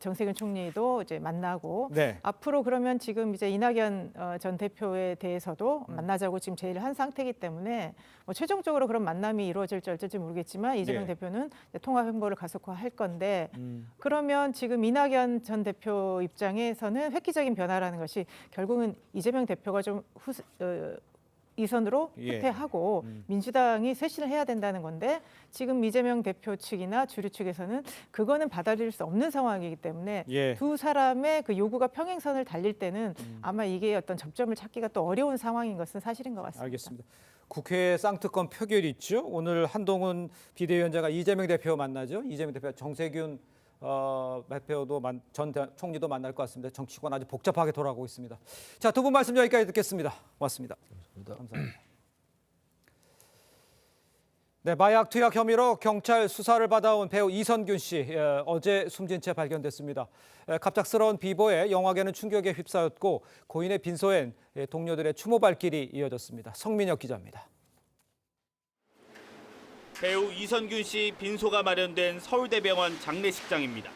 정세균 총리도 이제 만나고 네. 앞으로 그러면 지금 이제 이낙연 전 대표에 대해서도 만나자고 지금 제의를 한 상태이기 때문에 뭐 최종적으로 그런 만남이 이루어질지 어쩔지 모르겠지만 이재명 네. 대표는 통합 행보를 가속화할 건데 그러면 지금 이낙연 전 대표 입장에서는 획기적인 변화라는 것이 결국은 이재명 대표가 좀 이선으로 예. 후퇴하고 민주당이 쇄신을 해야 된다는 건데 지금 이재명 대표 측이나 주류 측에서는 그거는 받아들일 수 없는 상황이기 때문에 예. 두 사람의 그 요구가 평행선을 달릴 때는 아마 이게 어떤 접점을 찾기가 또 어려운 상황인 것은 사실인 것 같습니다. 알겠습니다. 국회 쌍특검 표결이 있죠. 오늘 한동훈 비대위원장과 이재명 대표 만나죠. 이재명 대표 정세균 대표도 전 총리도 만날 것 같습니다. 정치권 아주 복잡하게 돌아가고 있습니다. 자, 두 분 말씀 여기까지 듣겠습니다. 고맙습니다. 감사합니다. 네, 마약 투약 혐의로 경찰 수사를 받아온 배우 이선균 씨 어제 숨진 채 발견됐습니다. 갑작스러운 비보에 영화계는 충격에 휩싸였고 고인의 빈소엔 동료들의 추모 발길이 이어졌습니다. 성민혁 기자입니다. 배우 이선균 씨 빈소가 마련된 서울대병원 장례식장입니다.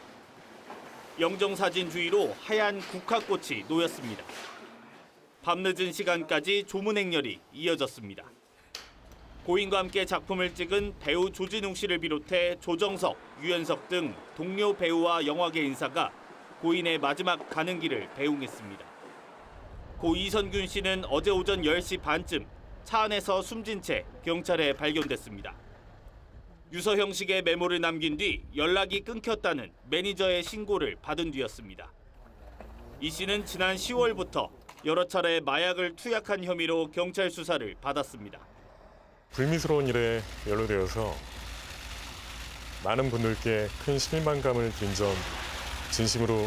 영정사진 주위로 하얀 국화꽃이 놓였습니다. 밤늦은 시간까지 조문 행렬이 이어졌습니다. 고인과 함께 작품을 찍은 배우 조진웅 씨를 비롯해 조정석, 유연석 등 동료 배우와 영화계 인사가 고인의 마지막 가는 길을 배웅했습니다. 고 이선균 씨는 어제 오전 10시 반쯤 차 안에서 숨진 채 경찰에 발견됐습니다. 유서 형식의 메모를 남긴 뒤 연락이 끊겼다는 매니저의 신고를 받은 뒤였습니다. 이 씨는 지난 10월부터 여러 차례 마약을 투약한 혐의로 경찰 수사를 받았습니다. 불미스러운 일에 연루되어서 많은 분들께 큰 실망감을 드린 점 진심으로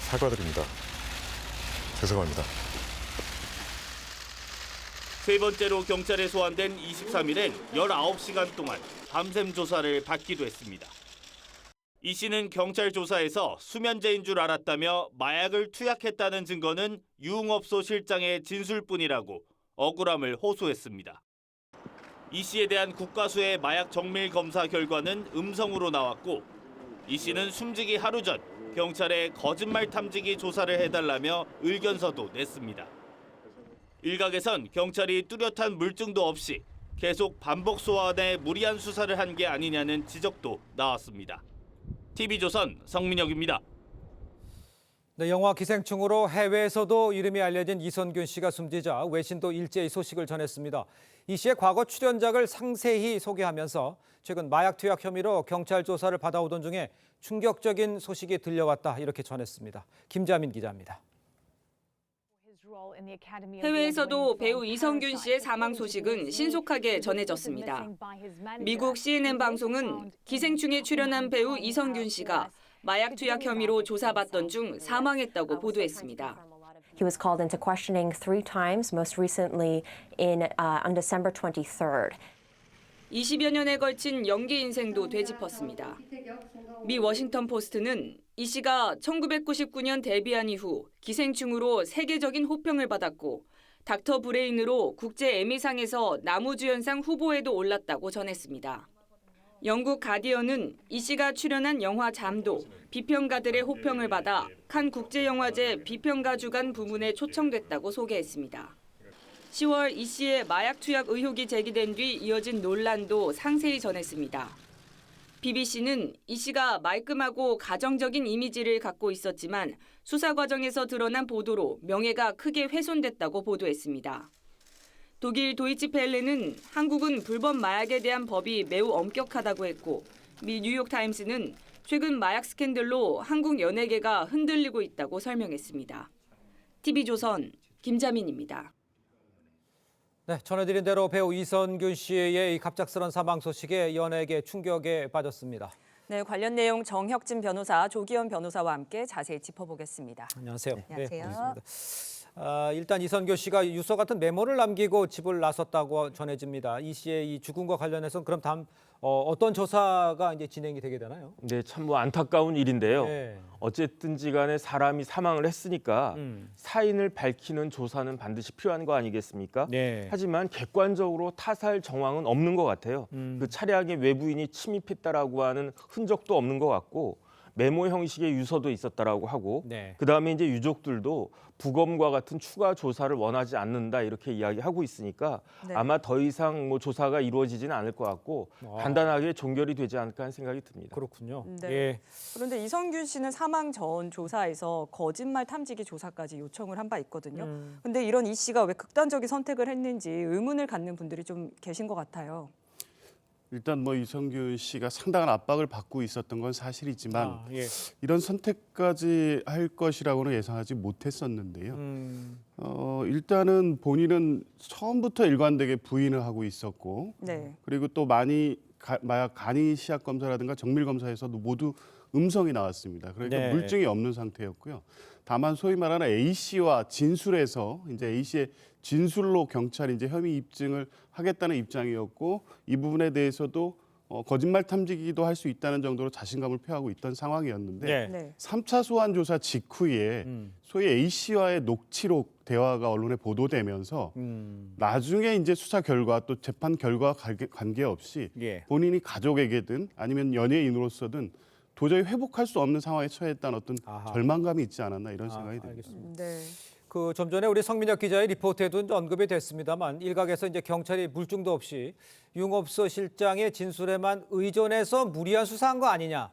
사과드립니다. 죄송합니다. 세 번째로 경찰에 소환된 23일엔 19시간 동안 밤샘 조사를 받기도 했습니다. 이 씨는 경찰 조사에서 수면제인 줄 알았다며 마약을 투약했다는 증거는 유흥업소 실장의 진술뿐이라고 억울함을 호소했습니다. 이 씨에 대한 국가수의 마약 정밀 검사 결과는 음성으로 나왔고 이 씨는 숨지기 하루 전 경찰에 거짓말 탐지기 조사를 해달라며 의견서도 냈습니다. 일각에선 경찰이 뚜렷한 물증도 없이 계속 반복 소환해 무리한 수사를 한 게 아니냐는 지적도 나왔습니다. TV조선 성민혁입니다. 네, 영화 기생충으로 해외에서도 이름이 알려진 이선균 씨가 숨지자 외신도 일제히 소식을 전했습니다. 이 씨의 과거 출연작을 상세히 소개하면서 최근 마약 투약 혐의로 경찰 조사를 받아오던 중에 충격적인 소식이 들려왔다 이렇게 전했습니다. 김자민 기자입니다. 해외에서도 배우 이선균 씨의 사망 소식은 신속하게 전해졌습니다. 미국 CNN 방송은 기생충에 출연한 배우 이선균 씨가 마약 투약 혐의로 조사받던 중 사망했다고 보도했습니다. He was called into questioning 3 times, most recently on December 23rd. 20여 년에 걸친 연기 인생도 되짚었습니다. 미 워싱턴 포스트는 이 씨가 1999년 데뷔한 이후 기생충으로 세계적인 호평을 받았고 닥터 브레인으로 국제 에미상에서 나무주연상 후보에도 올랐다고 전했습니다. 영국 가디언은 이 씨가 출연한 영화 잠도 비평가들의 호평을 받아 칸 국제영화제 비평가 주간 부문에 초청됐다고 소개했습니다. 10월 이 씨의 마약 투약 의혹이 제기된 뒤 이어진 논란도 상세히 전했습니다. BBC는 이 씨가 말끔하고 가정적인 이미지를 갖고 있었지만 수사 과정에서 드러난 보도로 명예가 크게 훼손됐다고 보도했습니다. 독일 도이치펠레는 한국은 불법 마약에 대한 법이 매우 엄격하다고 했고 미 뉴욕타임스는 최근 마약 스캔들로 한국 연예계가 흔들리고 있다고 설명했습니다. TV조선 김자민입니다. 네, 전해드린 대로 배우 이선균 씨의 이 갑작스런 사망 소식에 연예계 충격에 빠졌습니다. 네, 관련 내용 정혁진 변호사, 조기현 변호사와 함께 자세히 짚어보겠습니다. 안녕하세요. 안녕하세요. 네, 반갑습니다. 일단 이선균 씨가 유서 같은 메모를 남기고 집을 나섰다고 전해집니다. 이 씨의 이 죽음과 관련해서는 그럼 다음 어떤 조사가 이제 진행이 되게 되나요? 네, 참 뭐 안타까운 일인데요. 네. 어쨌든지 간에 사람이 사망을 했으니까 사인을 밝히는 조사는 반드시 필요한 거 아니겠습니까? 네. 하지만 객관적으로 타살 정황은 없는 것 같아요. 그 차량에 외부인이 침입했다라고 하는 흔적도 없는 것 같고 메모 형식의 유서도 있었다라고 하고 네. 그다음에 이제 유족들도 부검과 같은 추가 조사를 원하지 않는다 이렇게 이야기하고 있으니까 네. 아마 더 이상 뭐 조사가 이루어지지는 않을 것 같고 간단하게 종결이 되지 않을까 하는 생각이 듭니다. 그렇군요. 네. 예. 그런데 이선균 씨는 사망 전 조사에서 거짓말 탐지기 조사까지 요청을 한 바 있거든요. 근데 이런 이 씨가 왜 극단적인 선택을 했는지 의문을 갖는 분들이 좀 계신 것 같아요. 일단 뭐 이선균 씨가 상당한 압박을 받고 있었던 건 사실이지만 예. 이런 선택까지 할 것이라고는 예상하지 못했었는데요. 일단은 본인은 처음부터 일관되게 부인을 하고 있었고 네. 그리고 또 많이 마약 간이 시약 검사라든가 정밀 검사에서도 모두 음성이 나왔습니다. 그러니까 네. 물증이 없는 상태였고요. 다만 소위 말하는 A 씨와 진술에서 이제 A 씨의 진술로 경찰이 이제 혐의 입증을 하겠다는 입장이었고 이 부분에 대해서도 거짓말 탐지기도 할 수 있다는 정도로 자신감을 표하고 있던 상황이었는데 네. 3차 소환 조사 직후에 소위 A 씨와의 녹취록 대화가 언론에 보도되면서 나중에 이제 수사 결과 또 재판 결과와 관계없이 예. 본인이 가족에게든 아니면 연예인으로서든 도저히 회복할 수 없는 상황에 처했다는 어떤 절망감이 있지 않았나 이런 생각이 듭니다. 알겠습니다. 네. 좀 전에 우리 성민혁 기자의 리포트에도 언급이 됐습니다만 일각에서 이제 경찰이 물증도 없이 유흥업소 실장의 진술에만 의존해서 무리한 수사한 거 아니냐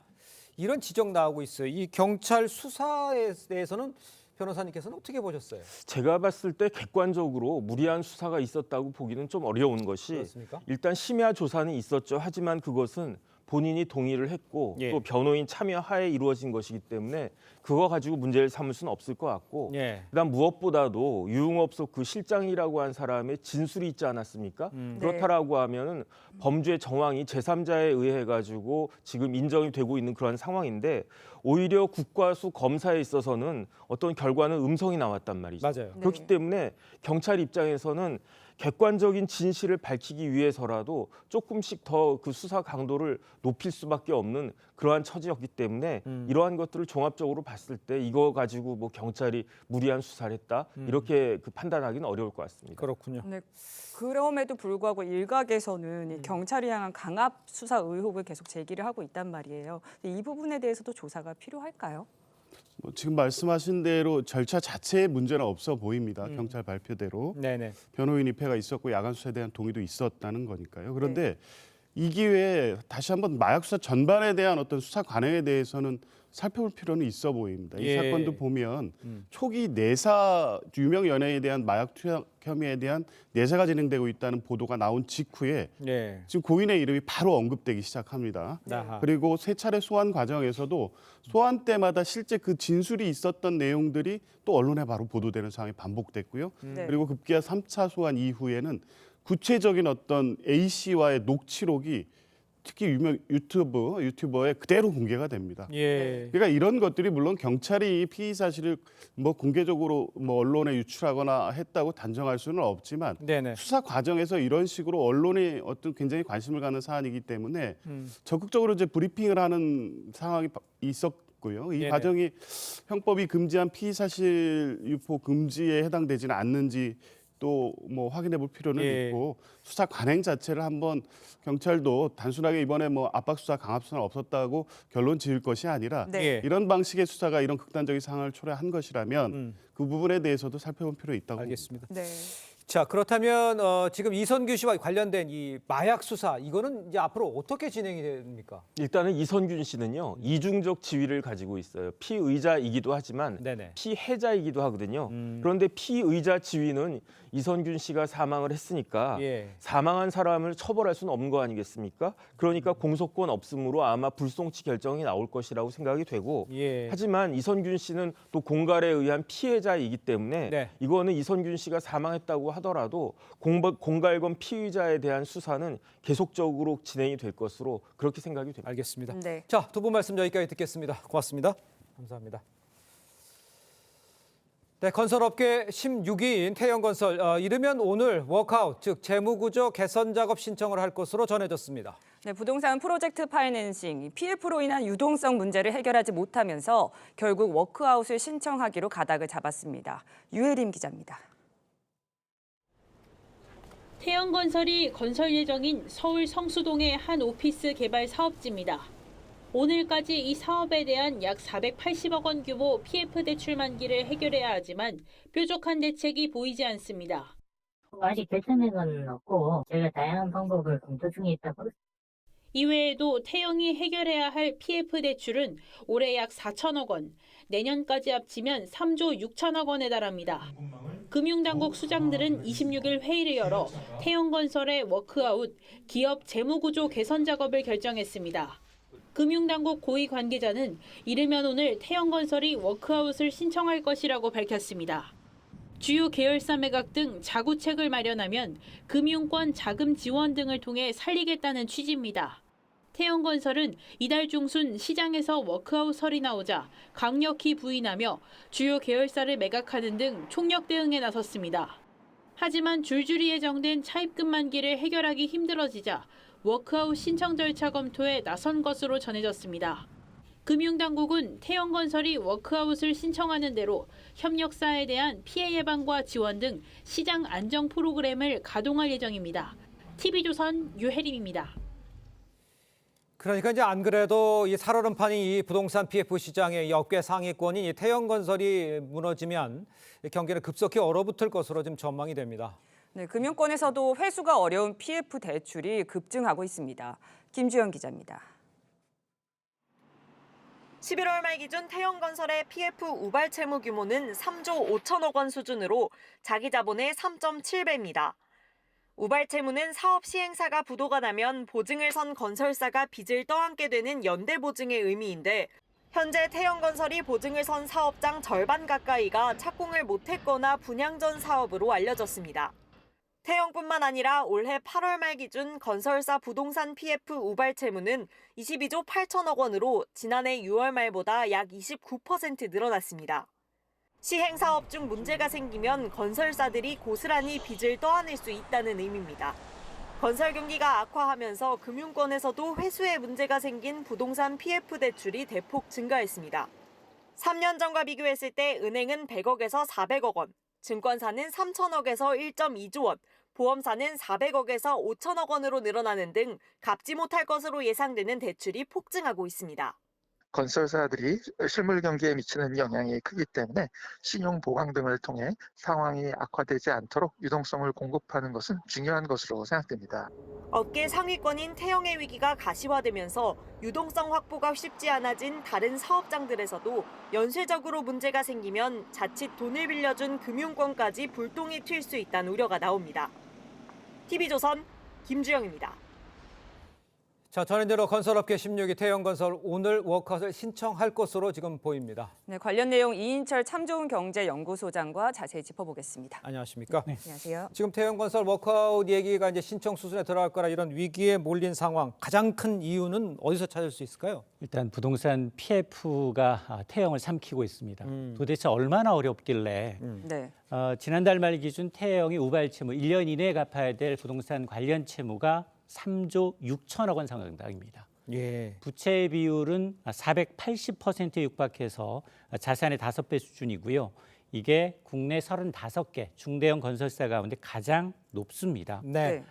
이런 지적 나오고 있어요. 이 경찰 수사에 대해서는 변호사님께서는 어떻게 보셨어요? 제가 봤을 때 객관적으로 무리한 수사가 있었다고 보기는 좀 어려운 것이 그렇습니까? 일단 심야 조사는 있었죠. 하지만 그것은 본인이 동의를 했고 예. 또 변호인 참여 하에 이루어진 것이기 때문에 그거 가지고 문제를 삼을 수는 없을 것 같고 예. 그다음 무엇보다도 유흥업소 그 실장이라고 한 사람의 진술이 있지 않았습니까? 그렇다라고 하면은 범죄 정황이 제3자에 의해 가지고 지금 인정이 되고 있는 그런 상황인데 오히려 국과수 검사에 있어서는 어떤 결과는 음성이 나왔단 말이죠. 맞아요. 그렇기 때문에 경찰 입장에서는 객관적인 진실을 밝히기 위해서라도 조금씩 더 그 수사 강도를 높일 수밖에 없는 그러한 처지였기 때문에 이러한 것들을 종합적으로 봤을 때 이거 가지고 뭐 경찰이 무리한 수사를 했다 이렇게 그 판단하기는 어려울 것 같습니다. 그렇군요. 네, 그럼에도 불구하고 일각에서는 이 경찰이 향한 강압 수사 의혹을 계속 제기를 하고 있단 말이에요. 이 부분에 대해서도 조사가 필요할까요? 지금 말씀하신 대로 절차 자체에 문제는 없어 보입니다. 경찰 발표대로. 네네. 변호인 입회가 있었고 야간 수사에 대한 동의도 있었다는 거니까요. 그런데 이 기회에 다시 한번 마약 수사 전반에 대한 어떤 수사 관행에 대해서는 살펴볼 필요는 있어 보입니다. 이 예. 사건도 보면 초기 내사 유명 연예인에 대한 마약 투약 혐의에 대한 내사가 진행되고 있다는 보도가 나온 직후에 예. 지금 고인의 이름이 바로 언급되기 시작합니다. 아하. 그리고 세 차례 소환 과정에서도 소환 때마다 실제 그 진술이 있었던 내용들이 또 언론에 바로 보도되는 상황이 반복됐고요. 네. 그리고 급기야 3차 소환 이후에는 구체적인 어떤 A 씨와의 녹취록이 특히 유명 유튜버에 그대로 공개가 됩니다. 예. 그러니까 이런 것들이 물론 경찰이 피의 사실을 뭐 공개적으로 뭐 언론에 유출하거나 했다고 단정할 수는 없지만 네네. 수사 과정에서 이런 식으로 언론이 어떤 굉장히 관심을 갖는 사안이기 때문에 적극적으로 이제 브리핑을 하는 상황이 있었고요. 이 네네. 과정이 형법이 금지한 피의 사실 유포 금지에 해당되지는 않는지 또 뭐 확인해 볼 필요는 예. 있고 수사 관행 자체를 한번 경찰도 단순하게 이번에 뭐 압박 수사 강압 수사는 없었다고 결론 지을 것이 아니라 네. 예. 이런 방식의 수사가 이런 극단적인 상황을 초래한 것이라면 그 부분에 대해서도 살펴볼 필요 있다고 알겠습니다. 네. 자, 그렇다면 지금 이선균 씨와 관련된 이 마약 수사 이거는 이제 앞으로 어떻게 진행이 됩니까? 일단은 이선균 씨는요 이중적 지위를 가지고 있어요. 피의자이기도 하지만 네네. 피해자이기도 하거든요. 그런데 피의자 지위는 이선균 씨가 사망을 했으니까 예. 사망한 사람을 처벌할 수는 없는 거 아니겠습니까? 그러니까 공소권 없음으로 아마 불송치 결정이 나올 것이라고 생각이 되고 예. 하지만 이선균 씨는 또 공갈에 의한 피해자이기 때문에 네. 이거는 이선균 씨가 사망했다고 하더라도 공갈건 피의자에 대한 수사는 계속적으로 진행이 될 것으로 그렇게 생각이 됩니다. 알겠습니다. 네. 자, 두 분 말씀 여기까지 듣겠습니다. 고맙습니다. 감사합니다. 네, 건설업계 16위인 태영건설 이르면 오늘 워크아웃 즉 재무구조 개선 작업 신청을 할 것으로 전해졌습니다. 네, 부동산 프로젝트 파이낸싱, PF로 인한 유동성 문제를 해결하지 못하면서 결국 워크아웃을 신청하기로 가닥을 잡았습니다. 유혜림 기자입니다. 태영건설이 건설 예정인 서울 성수동의 한 오피스 개발 사업지입니다. 오늘까지 이 사업에 대한 약 480억 원 규모 PF 대출 만기를 해결해야 하지만 뾰족한 대책이 보이지 않습니다. 아직 결정된 없고 저희가 다양한 방법을 검토 중에 있다고. 이외에도 태영이 해결해야 할 PF 대출은 올해 약 4천억 원, 내년까지 합치면 3조 6천억 원에 달합니다. 금융당국 수장들은 26일 회의를 열어 태영건설의 워크아웃, 기업 재무구조 개선 작업을 결정했습니다. 금융당국 고위 관계자는 이르면 오늘 태영건설이 워크아웃을 신청할 것이라고 밝혔습니다. 주요 계열사 매각 등 자구책을 마련하면 금융권 자금 지원 등을 통해 살리겠다는 취지입니다. 태영건설은 이달 중순 시장에서 워크아웃설이 나오자 강력히 부인하며 주요 계열사를 매각하는 등 총력 대응에 나섰습니다. 하지만 줄줄이 예정된 차입금 만기를 해결하기 힘들어지자 워크아웃 신청 절차 검토에 나선 것으로 전해졌습니다. 금융당국은 태영건설이 워크아웃을 신청하는 대로 협력사에 대한 피해 예방과 지원 등 시장 안정 프로그램을 가동할 예정입니다. TV조선 유혜림입니다. 그러니까 이제 안 그래도 이 살얼음판이 이 부동산 PF 시장의 역대 상위권인 이 태형건설이 무너지면 경기는 급속히 얼어붙을 것으로 지금 전망이 됩니다. 네, 금융권에서도 회수가 어려운 PF 대출이 급증하고 있습니다. 김주영 기자입니다. 11월 말 기준 태형건설의 PF 우발 채무 규모는 3조 5천억 원 수준으로 자기 자본의 3.7배입니다. 우발 채무는 사업 시행사가 부도가 나면 보증을 선 건설사가 빚을 떠안게 되는 연대 보증의 의미인데 현재 태형건설이 보증을 선 사업장 절반 가까이가 착공을 못했거나 분양 전 사업으로 알려졌습니다. 태형뿐만 아니라 올해 8월 말 기준 건설사 부동산 PF 우발 채무는 22조 8천억 원으로 지난해 6월 말보다 약 29% 늘어났습니다. 시행 사업 중 문제가 생기면 건설사들이 고스란히 빚을 떠안을 수 있다는 의미입니다. 건설 경기가 악화하면서 금융권에서도 회수에 문제가 생긴 부동산 PF 대출이 대폭 증가했습니다. 3년 전과 비교했을 때 은행은 100억에서 400억 원, 증권사는 3천억에서 1.2조 원, 보험사는 400억에서 5천억 원으로 늘어나는 등 갚지 못할 것으로 예상되는 대출이 폭증하고 있습니다. 건설사들이 실물 경기에 미치는 영향이 크기 때문에 신용 보강 등을 통해 상황이 악화되지 않도록 유동성을 공급하는 것은 중요한 것으로 생각됩니다. 업계 상위권인 태형의 위기가 가시화되면서 유동성 확보가 쉽지 않아진 다른 사업장들에서도 연쇄적으로 문제가 생기면 자칫 돈을 빌려준 금융권까지 불똥이 튈 수 있다는 우려가 나옵니다. TV조선 김주영입니다. 자, 전해대로 건설업계 16위 태형건설 오늘 워크아웃을 신청할 것으로 지금 보입니다. 네, 관련 내용 이인철 참좋은경제연구소장과 자세히 짚어보겠습니다. 안녕하십니까? 네. 안녕하세요. 지금 태형건설 워크아웃 얘기가 이제 신청 수순에 들어갈 거라 이런 위기에 몰린 상황, 가장 큰 이유는 어디서 찾을 수 있을까요? 일단 부동산 PF가 태형을 삼키고 있습니다. 도대체 얼마나 어렵길래 네. 지난달 말 기준 태형이 우발 채무 1년 이내에 갚아야 될 부동산 관련 채무가 3조 6천억 원 상당입니다. 예. 부채 비율은 480%에 육박해서 자산의 5배 수준이고요. 이게 국내 35개 중대형 건설사 가운데 가장 높습니다. 네.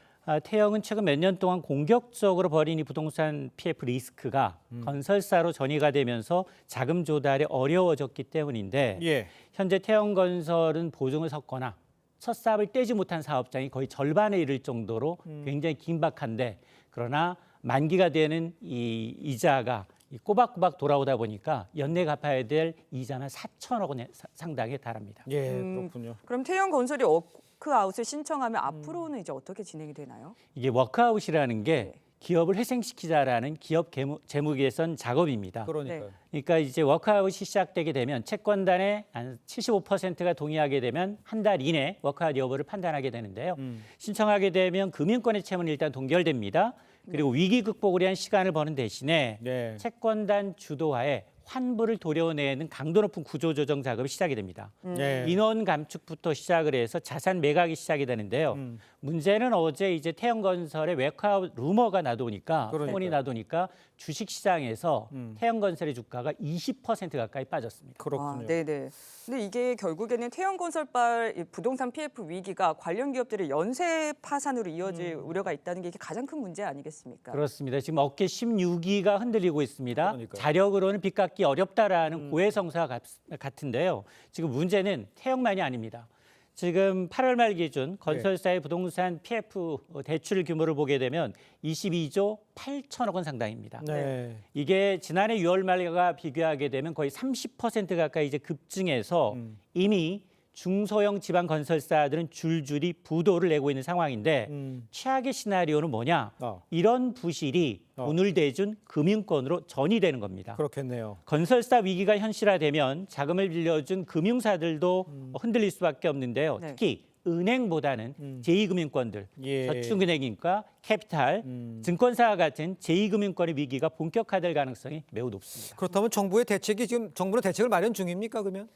태형은 최근 몇 년 동안 공격적으로 벌인 이 부동산 PF 리스크가 건설사로 전이가 되면서 자금 조달이 어려워졌기 때문인데 예. 현재 태형건설은 보증을 섰거나 첫 사업을 떼지 못한 사업장이 거의 절반에 이를 정도로 굉장히 긴박한데 그러나 만기가 되는 이 이자가 꼬박꼬박 돌아오다 보니까 연내 갚아야 될 이자는 4천억 원 상당에 달합니다. 예, 그렇군요. 그럼 태형건설이 워크아웃을 신청하면 앞으로는 이제 어떻게 진행이 되나요? 이게 워크아웃이라는 게 기업을 회생시키자라는 기업 재무 개선 작업입니다. 그러니까요. 그러니까 이제 워크아웃이 시작되게 되면 채권단의 한 75%가 동의하게 되면 한 달 이내 워크아웃 여부를 판단하게 되는데요. 신청하게 되면 금융권의 채무는 일단 동결됩니다. 그리고 위기 극복을 위한 시간을 버는 대신에 네. 채권단 주도하에 환부를 도려내는 강도 높은 구조조정 작업이 시작이 됩니다. 네. 인원 감축부터 시작을 해서 자산 매각이 시작이 되는데요. 문제는 어제 이제 태형건설의 워크아웃 루머가 나도니까 소문이 나도니까 주식시장에서 태형건설의 주가가 20% 가까이 빠졌습니다. 그렇군요. 네네. 근데 이게 결국에는 태형건설발 부동산 PF 위기가 관련 기업들의 연쇄 파산으로 이어질 우려가 있다는 게 이게 가장 큰 문제 아니겠습니까? 그렇습니다. 지금 업계 16위가 흔들리고 있습니다. 그러니까요. 자력으로는 빚 갚기 어렵다라는 고해성사 같은데요. 지금 문제는 태형만이 아닙니다. 지금 8월 말 기준 건설사의 부동산 PF 대출 규모를 보게 되면 22조 8천억 원 상당입니다. 네. 이게 지난해 6월 말과 비교하게 되면 거의 30% 가까이 이제 급증해서 이미 중소형 지방 건설사들은 줄줄이 부도를 내고 있는 상황인데 최악의 시나리오는 뭐냐? 이런 부실이 돈을 대준 금융권으로 전이되는 겁니다. 그렇겠네요. 건설사 위기가 현실화되면 자금을 빌려준 금융사들도 흔들릴 수밖에 없는데요. 네. 특히 은행보다는 제2금융권들, 예. 저축은행과 캐피탈, 증권사 같은 제2금융권의 위기가 본격화될 가능성이 매우 높습니다. 그렇다면 정부는 대책을 마련 중입니까, 그러면?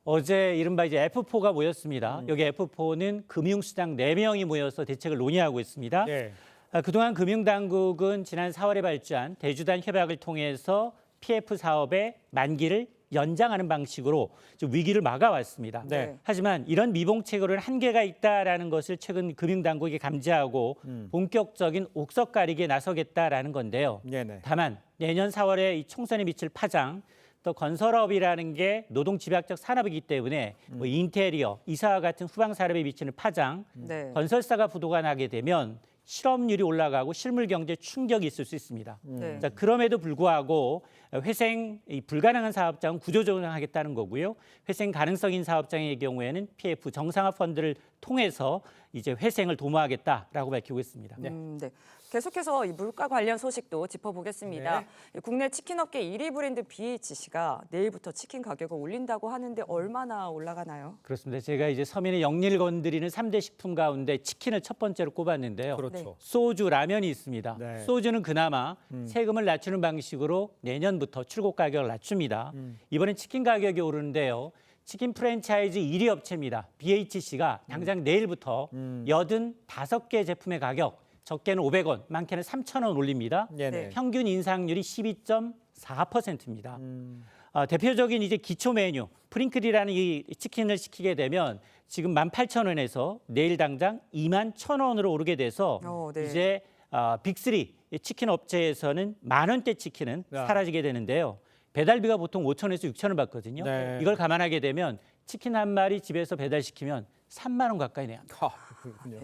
어제 이른바 이제 F4가 모였습니다. 여기 F4는 금융수장 4명이 모여서 대책을 논의하고 있습니다. 네. 그동안 금융당국은 지난 4월에 발주한 대주단 협약을 통해서 PF 사업의 만기를 연장하는 방식으로 좀 위기를 막아왔습니다. 네. 하지만 이런 미봉책으로는 한계가 있다라는 것을 최근 금융당국이 감지하고 본격적인 옥석 가리기에 나서겠다라는 건데요. 네네. 다만 내년 4월에 이 총선에 미칠 파장, 또 건설업이라는 게 노동 집약적 산업이기 때문에 뭐 인테리어, 이사와 같은 후방 산업에 미치는 파장, 네. 건설사가 부도가 나게 되면 실업률이 올라가고 실물 경제에 충격이 있을 수 있습니다. 네. 자, 그럼에도 불구하고 회생 불가능한 사업장은 구조조정하겠다는 거고요. 회생 가능성인 사업장의 경우에는 PF 정상화 펀드를 통해서 이제 회생을 도모하겠다라고 밝히고 있습니다. 네. 계속해서 이 물가 관련 소식도 짚어보겠습니다. 국내 치킨업계 1위 브랜드 BHC가 내일부터 치킨 가격을 올린다고 하는데 얼마나 올라가나요? 그렇습니다. 제가 이제 서민의 영리를 건드리는 3대 식품 가운데 치킨을 첫 번째로 꼽았는데요. 그렇죠. 소주, 라면이 있습니다. 네. 소주는 그나마 세금을 낮추는 방식으로 내년부터 출고 가격을 낮춥니다. 이번엔 치킨 가격이 오르는데요. 치킨 프랜차이즈 1위 업체입니다. BHC가 당장 내일부터 85개 제품의 가격, 적게는 500원, 많게는 3,000원 올립니다. 네네. 평균 인상률이 12.4%입니다. 대표적인 이제 기초 메뉴 프링클이라는 이 치킨을 시키게 되면 지금 18,000원에서 내일 당장 21,000원으로 오르게 돼서 네. 이제 빅3 치킨 업체에서는 10,000원대 치킨은 사라지게 되는데요. 배달비가 보통 5,000원에서 6,000원 받거든요. 네. 이걸 감안하게 되면 치킨 한 마리 집에서 배달시키면 3만 원 가까이 내야 합니다. 그렇군요.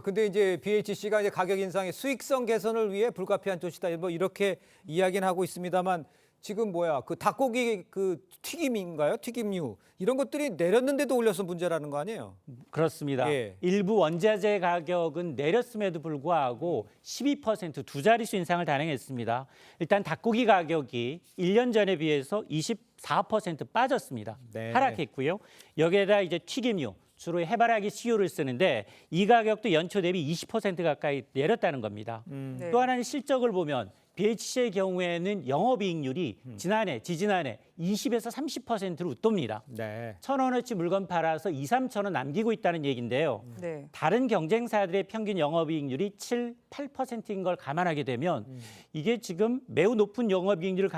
근데 이제 BHC가 이제 가격 인상의 수익성 개선을 위해 불가피한 조치다 뭐 이렇게 이야기는 하고 있습니다만 지금 그 닭고기 그 튀김인가요? 튀김류 이런 것들이 내렸는데도 올려서 문제라는 거 아니에요? 그렇습니다. 예. 일부 원자재 가격은 내렸음에도 불구하고 12% 두 자릿수 인상을 단행했습니다. 일단 닭고기 가격이 1년 전에 비해서 24% 빠졌습니다. 네. 하락했고요. 여기에다 이제 튀김류 주로 해바라기 씨유를 쓰는데 이 가격도 연초 대비 20% 가까이 내렸다는 겁니다. 네. 또 하나는 실적을 보면 BHC의 경우에는 영업이익률이 지지난해 20에서 30%로 웃돕니다. 네. 1,000원어치 물건 팔아서 2, 3,000원 남기고 있다는 얘기인데요. 네. 다른 경쟁사들의 평균 영업이익률이 7, 8%인 걸 감안하게 되면 이게 지금 매우 높은 영업이익률을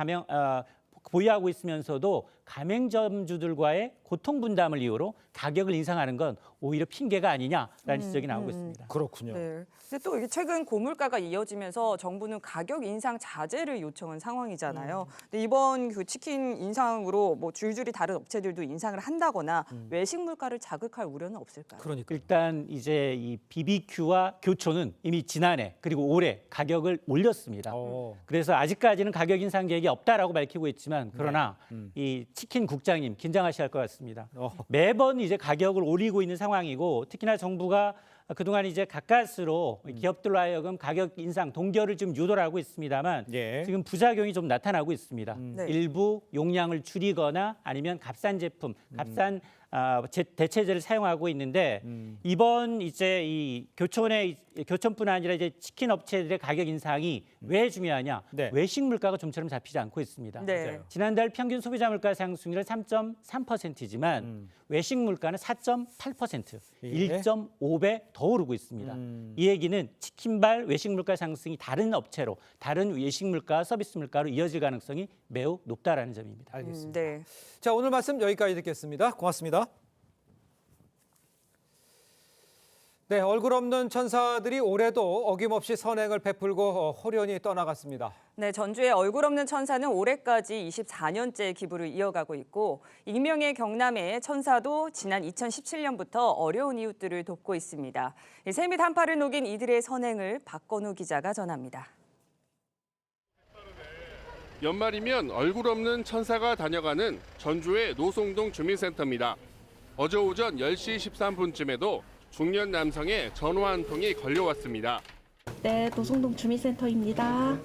보유하고 있으면서도 가맹점주들과의 고통 분담을 이유로 가격을 인상하는 건 오히려 핑계가 아니냐라는 지적이 나오고 있습니다. 그렇군요. 네. 근데 또 이게 최근 고물가가 이어지면서 정부는 가격 인상 자제를 요청한 상황이잖아요. 근데 이번 그 치킨 인상으로 뭐 줄줄이 다른 업체들도 인상을 한다거나 외식 물가를 자극할 우려는 없을까요? 그러니까. 일단 이제 이 BBQ와 교촌은 이미 지난해 그리고 올해 가격을 올렸습니다. 그래서 아직까지는 가격 인상 계획이 없다라고 밝히고 있지만 그러나 이 치킨 국장님 긴장하셔야 할 것 같습니다. 매번 이제 가격을 올리고 있는 상황이고 특히나 정부가 그동안 이제 가까스로 기업들로 하여금 가격 인상 동결을 좀 유도를 하고 있습니다만 지금 부작용이 좀 나타나고 있습니다. 네. 일부 용량을 줄이거나 아니면 값싼 제품, 값싼 대체제를 사용하고 있는데 이번 이제 이 교촌뿐 아니라 이제 치킨 업체들의 가격 인상이 왜 중요하냐? 외식 물가가 좀처럼 잡히지 않고 있습니다. 네. 지난달 평균 소비자 물가 상승률은 3.3%지만 외식 물가는 4.8%, 1.5배 더 오르고 있습니다. 이 얘기는 치킨발 외식 물가 상승이 다른 업체로 다른 외식 물가, 서비스 물가로 이어질 가능성이 매우 높다라는 점입니다. 알겠습니다. 네. 자, 오늘 말씀 여기까지 듣겠습니다. 고맙습니다. 네, 얼굴 없는 천사들이 올해도 어김없이 선행을 베풀고 호련히 떠나갔습니다. 네, 전주의 얼굴 없는 천사는 올해까지 24년째 기부를 이어가고 있고 익명의 경남의 천사도 지난 2017년부터 어려운 이웃들을 돕고 있습니다. 샘이 한파를 녹인 이들의 선행을 박건우 기자가 전합니다. 연말이면 얼굴 없는 천사가 다녀가는 전주의 노송동 주민센터입니다. 어제 오전 10시 13분쯤에도 중년 남성의 전화 한 통이 걸려왔습니다. 네, 노송동 주민센터입니다.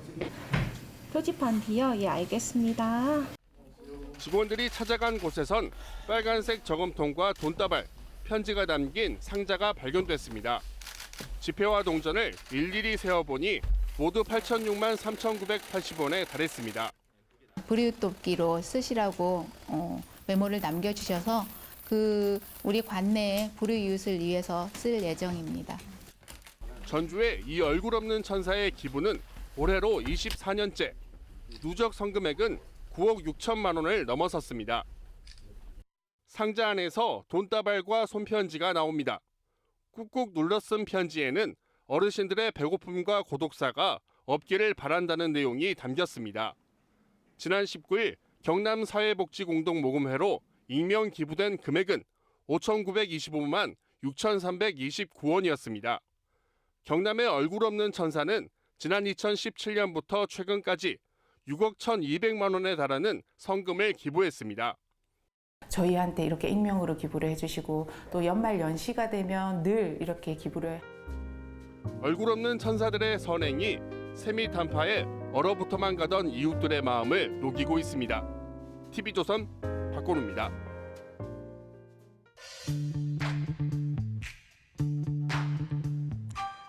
표지판 뒤요? 예, 알겠습니다. 직원들이 찾아간 곳에선 빨간색 저금통과 돈다발, 편지가 담긴 상자가 발견됐습니다. 지폐와 동전을 일일이 세어보니 모두 8,006만 3,980원에 달했습니다. 불이웃 돕기로 쓰시라고 메모를 남겨주셔서 우리 관내에 불이웃을 위해서 쓸 예정입니다. 전주의 이 얼굴 없는 천사의 기부는 올해로 24년째. 누적 성금액은 9억 6천만 원을 넘어섰습니다. 상자 안에서 돈다발과 손편지가 나옵니다. 꾹꾹 눌러 쓴 편지에는 어르신들의 배고픔과 고독사가 없기를 바란다는 내용이 담겼습니다. 지난 19일 경남사회복지공동모금회로 익명 기부된 금액은 5,925만 6,329원이었습니다. 경남의 얼굴 없는 천사는 지난 2017년부터 최근까지 6억 1,200만 원에 달하는 성금을 기부했습니다. 저희한테 이렇게 익명으로 기부를 해주시고 또 연말 연시가 되면 늘 이렇게 기부를 얼굴 없는 천사들의 선행이 세미 단파에 얼어붙어만 가던 이웃들의 마음을 녹이고 있습니다. TV조선 박건우입니다.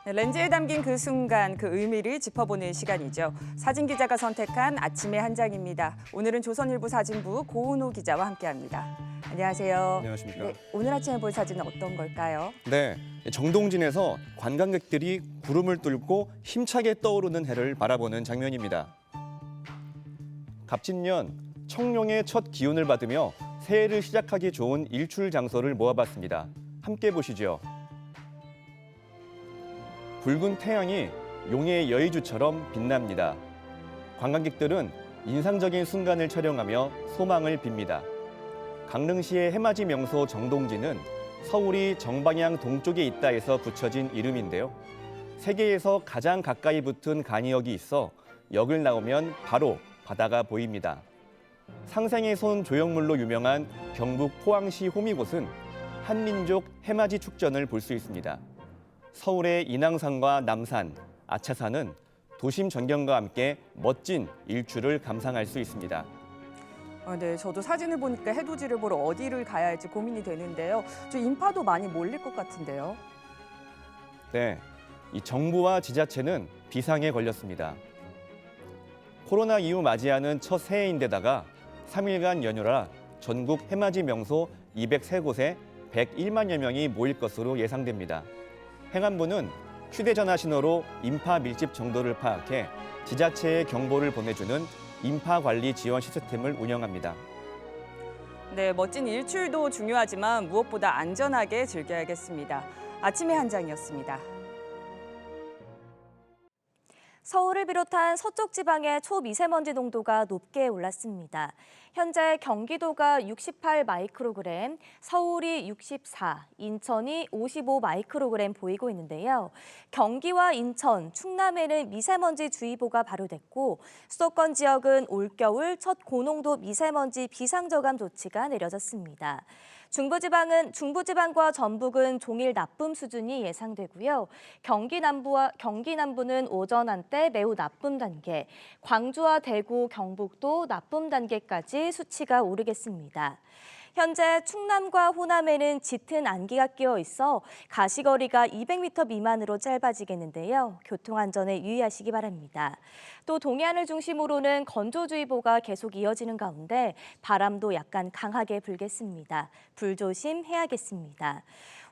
렌즈에 담긴 그 순간, 그 의미를 짚어보는 시간이죠. 사진기자가 선택한 아침의 한 장입니다. 오늘은 조선일보 사진부 고은호 기자와 함께합니다. 안녕하세요. 안녕하십니까. 네, 오늘 아침에 볼 사진은 어떤 걸까요? 네, 정동진에서 관광객들이 구름을 뚫고 힘차게 떠오르는 해를 바라보는 장면입니다. 갑진년 청룡의 첫 기운을 받으며 새해를 시작하기 좋은 일출 장소를 모아봤습니다. 함께 보시죠. 붉은 태양이 용의 여의주처럼 빛납니다. 관광객들은 인상적인 순간을 촬영하며 소망을 빕니다. 강릉시의 해맞이 명소 정동진은 서울이 정방향 동쪽에 있다 해서 붙여진 이름인데요. 세계에서 가장 가까이 붙은 간이역이 있어 역을 나오면 바로 바다가 보입니다. 상생의 손 조형물로 유명한 경북 포항시 호미곶은 한민족 해맞이 축전을 볼 수 있습니다. 서울의 인왕산과 남산, 아차산은 도심 전경과 함께 멋진 일출을 감상할 수 있습니다. 네, 저도 사진을 보니까 해돋이를 보러 어디를 가야 할지 고민이 되는데요. 저 인파도 많이 몰릴 것 같은데요. 네, 이 정부와 지자체는 비상에 걸렸습니다. 코로나 이후 맞이하는 첫 새해인데다가 3일간 연휴라 전국 해맞이 명소 203곳에 101만여 명이 모일 것으로 예상됩니다. 행안부는 휴대전화 신호로 인파 밀집 정도를 파악해 지자체에 경보를 보내주는 인파 관리 지원 시스템을 운영합니다. 네, 멋진 일출도 중요하지만 무엇보다 안전하게 즐겨야겠습니다. 아침의 한 장이었습니다. 서울을 비롯한 서쪽 지방의 초미세먼지 농도가 높게 올랐습니다. 현재 경기도가 68 마이크로그램, 서울이 64, 인천이 55 마이크로그램 보이고 있는데요. 경기와 인천, 충남에는 미세먼지 주의보가 발효됐고 수도권 지역은 올겨울 첫 고농도 미세먼지 비상저감 조치가 내려졌습니다. 중부지방과 전북은 종일 나쁨 수준이 예상되고요. 경기 남부는 오전 한때 매우 나쁨 단계, 광주와 대구, 경북도 나쁨 단계까지 수치가 오르겠습니다. 현재 충남과 호남에는 짙은 안개가 끼어 있어 가시거리가 200m 미만으로 짧아지겠는데요. 교통안전에 유의하시기 바랍니다. 또 동해안을 중심으로는 건조주의보가 계속 이어지는 가운데 바람도 약간 강하게 불겠습니다. 불조심해야겠습니다.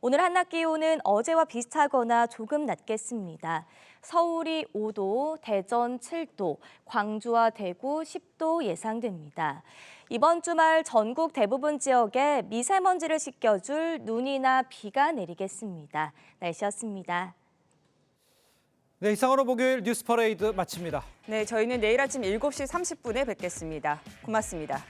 오늘 한낮 기온은 어제와 비슷하거나 조금 낮겠습니다. 서울이 5도, 대전 7도, 광주와 대구 10도 예상됩니다. 이번 주말 전국 대부분 지역에 미세먼지를 씻겨줄 눈이나 비가 내리겠습니다. 날씨였습니다. 네, 이상으로 목요일 뉴스 퍼레이드 마칩니다. 네, 저희는 내일 아침 7시 30분에 뵙겠습니다. 고맙습니다.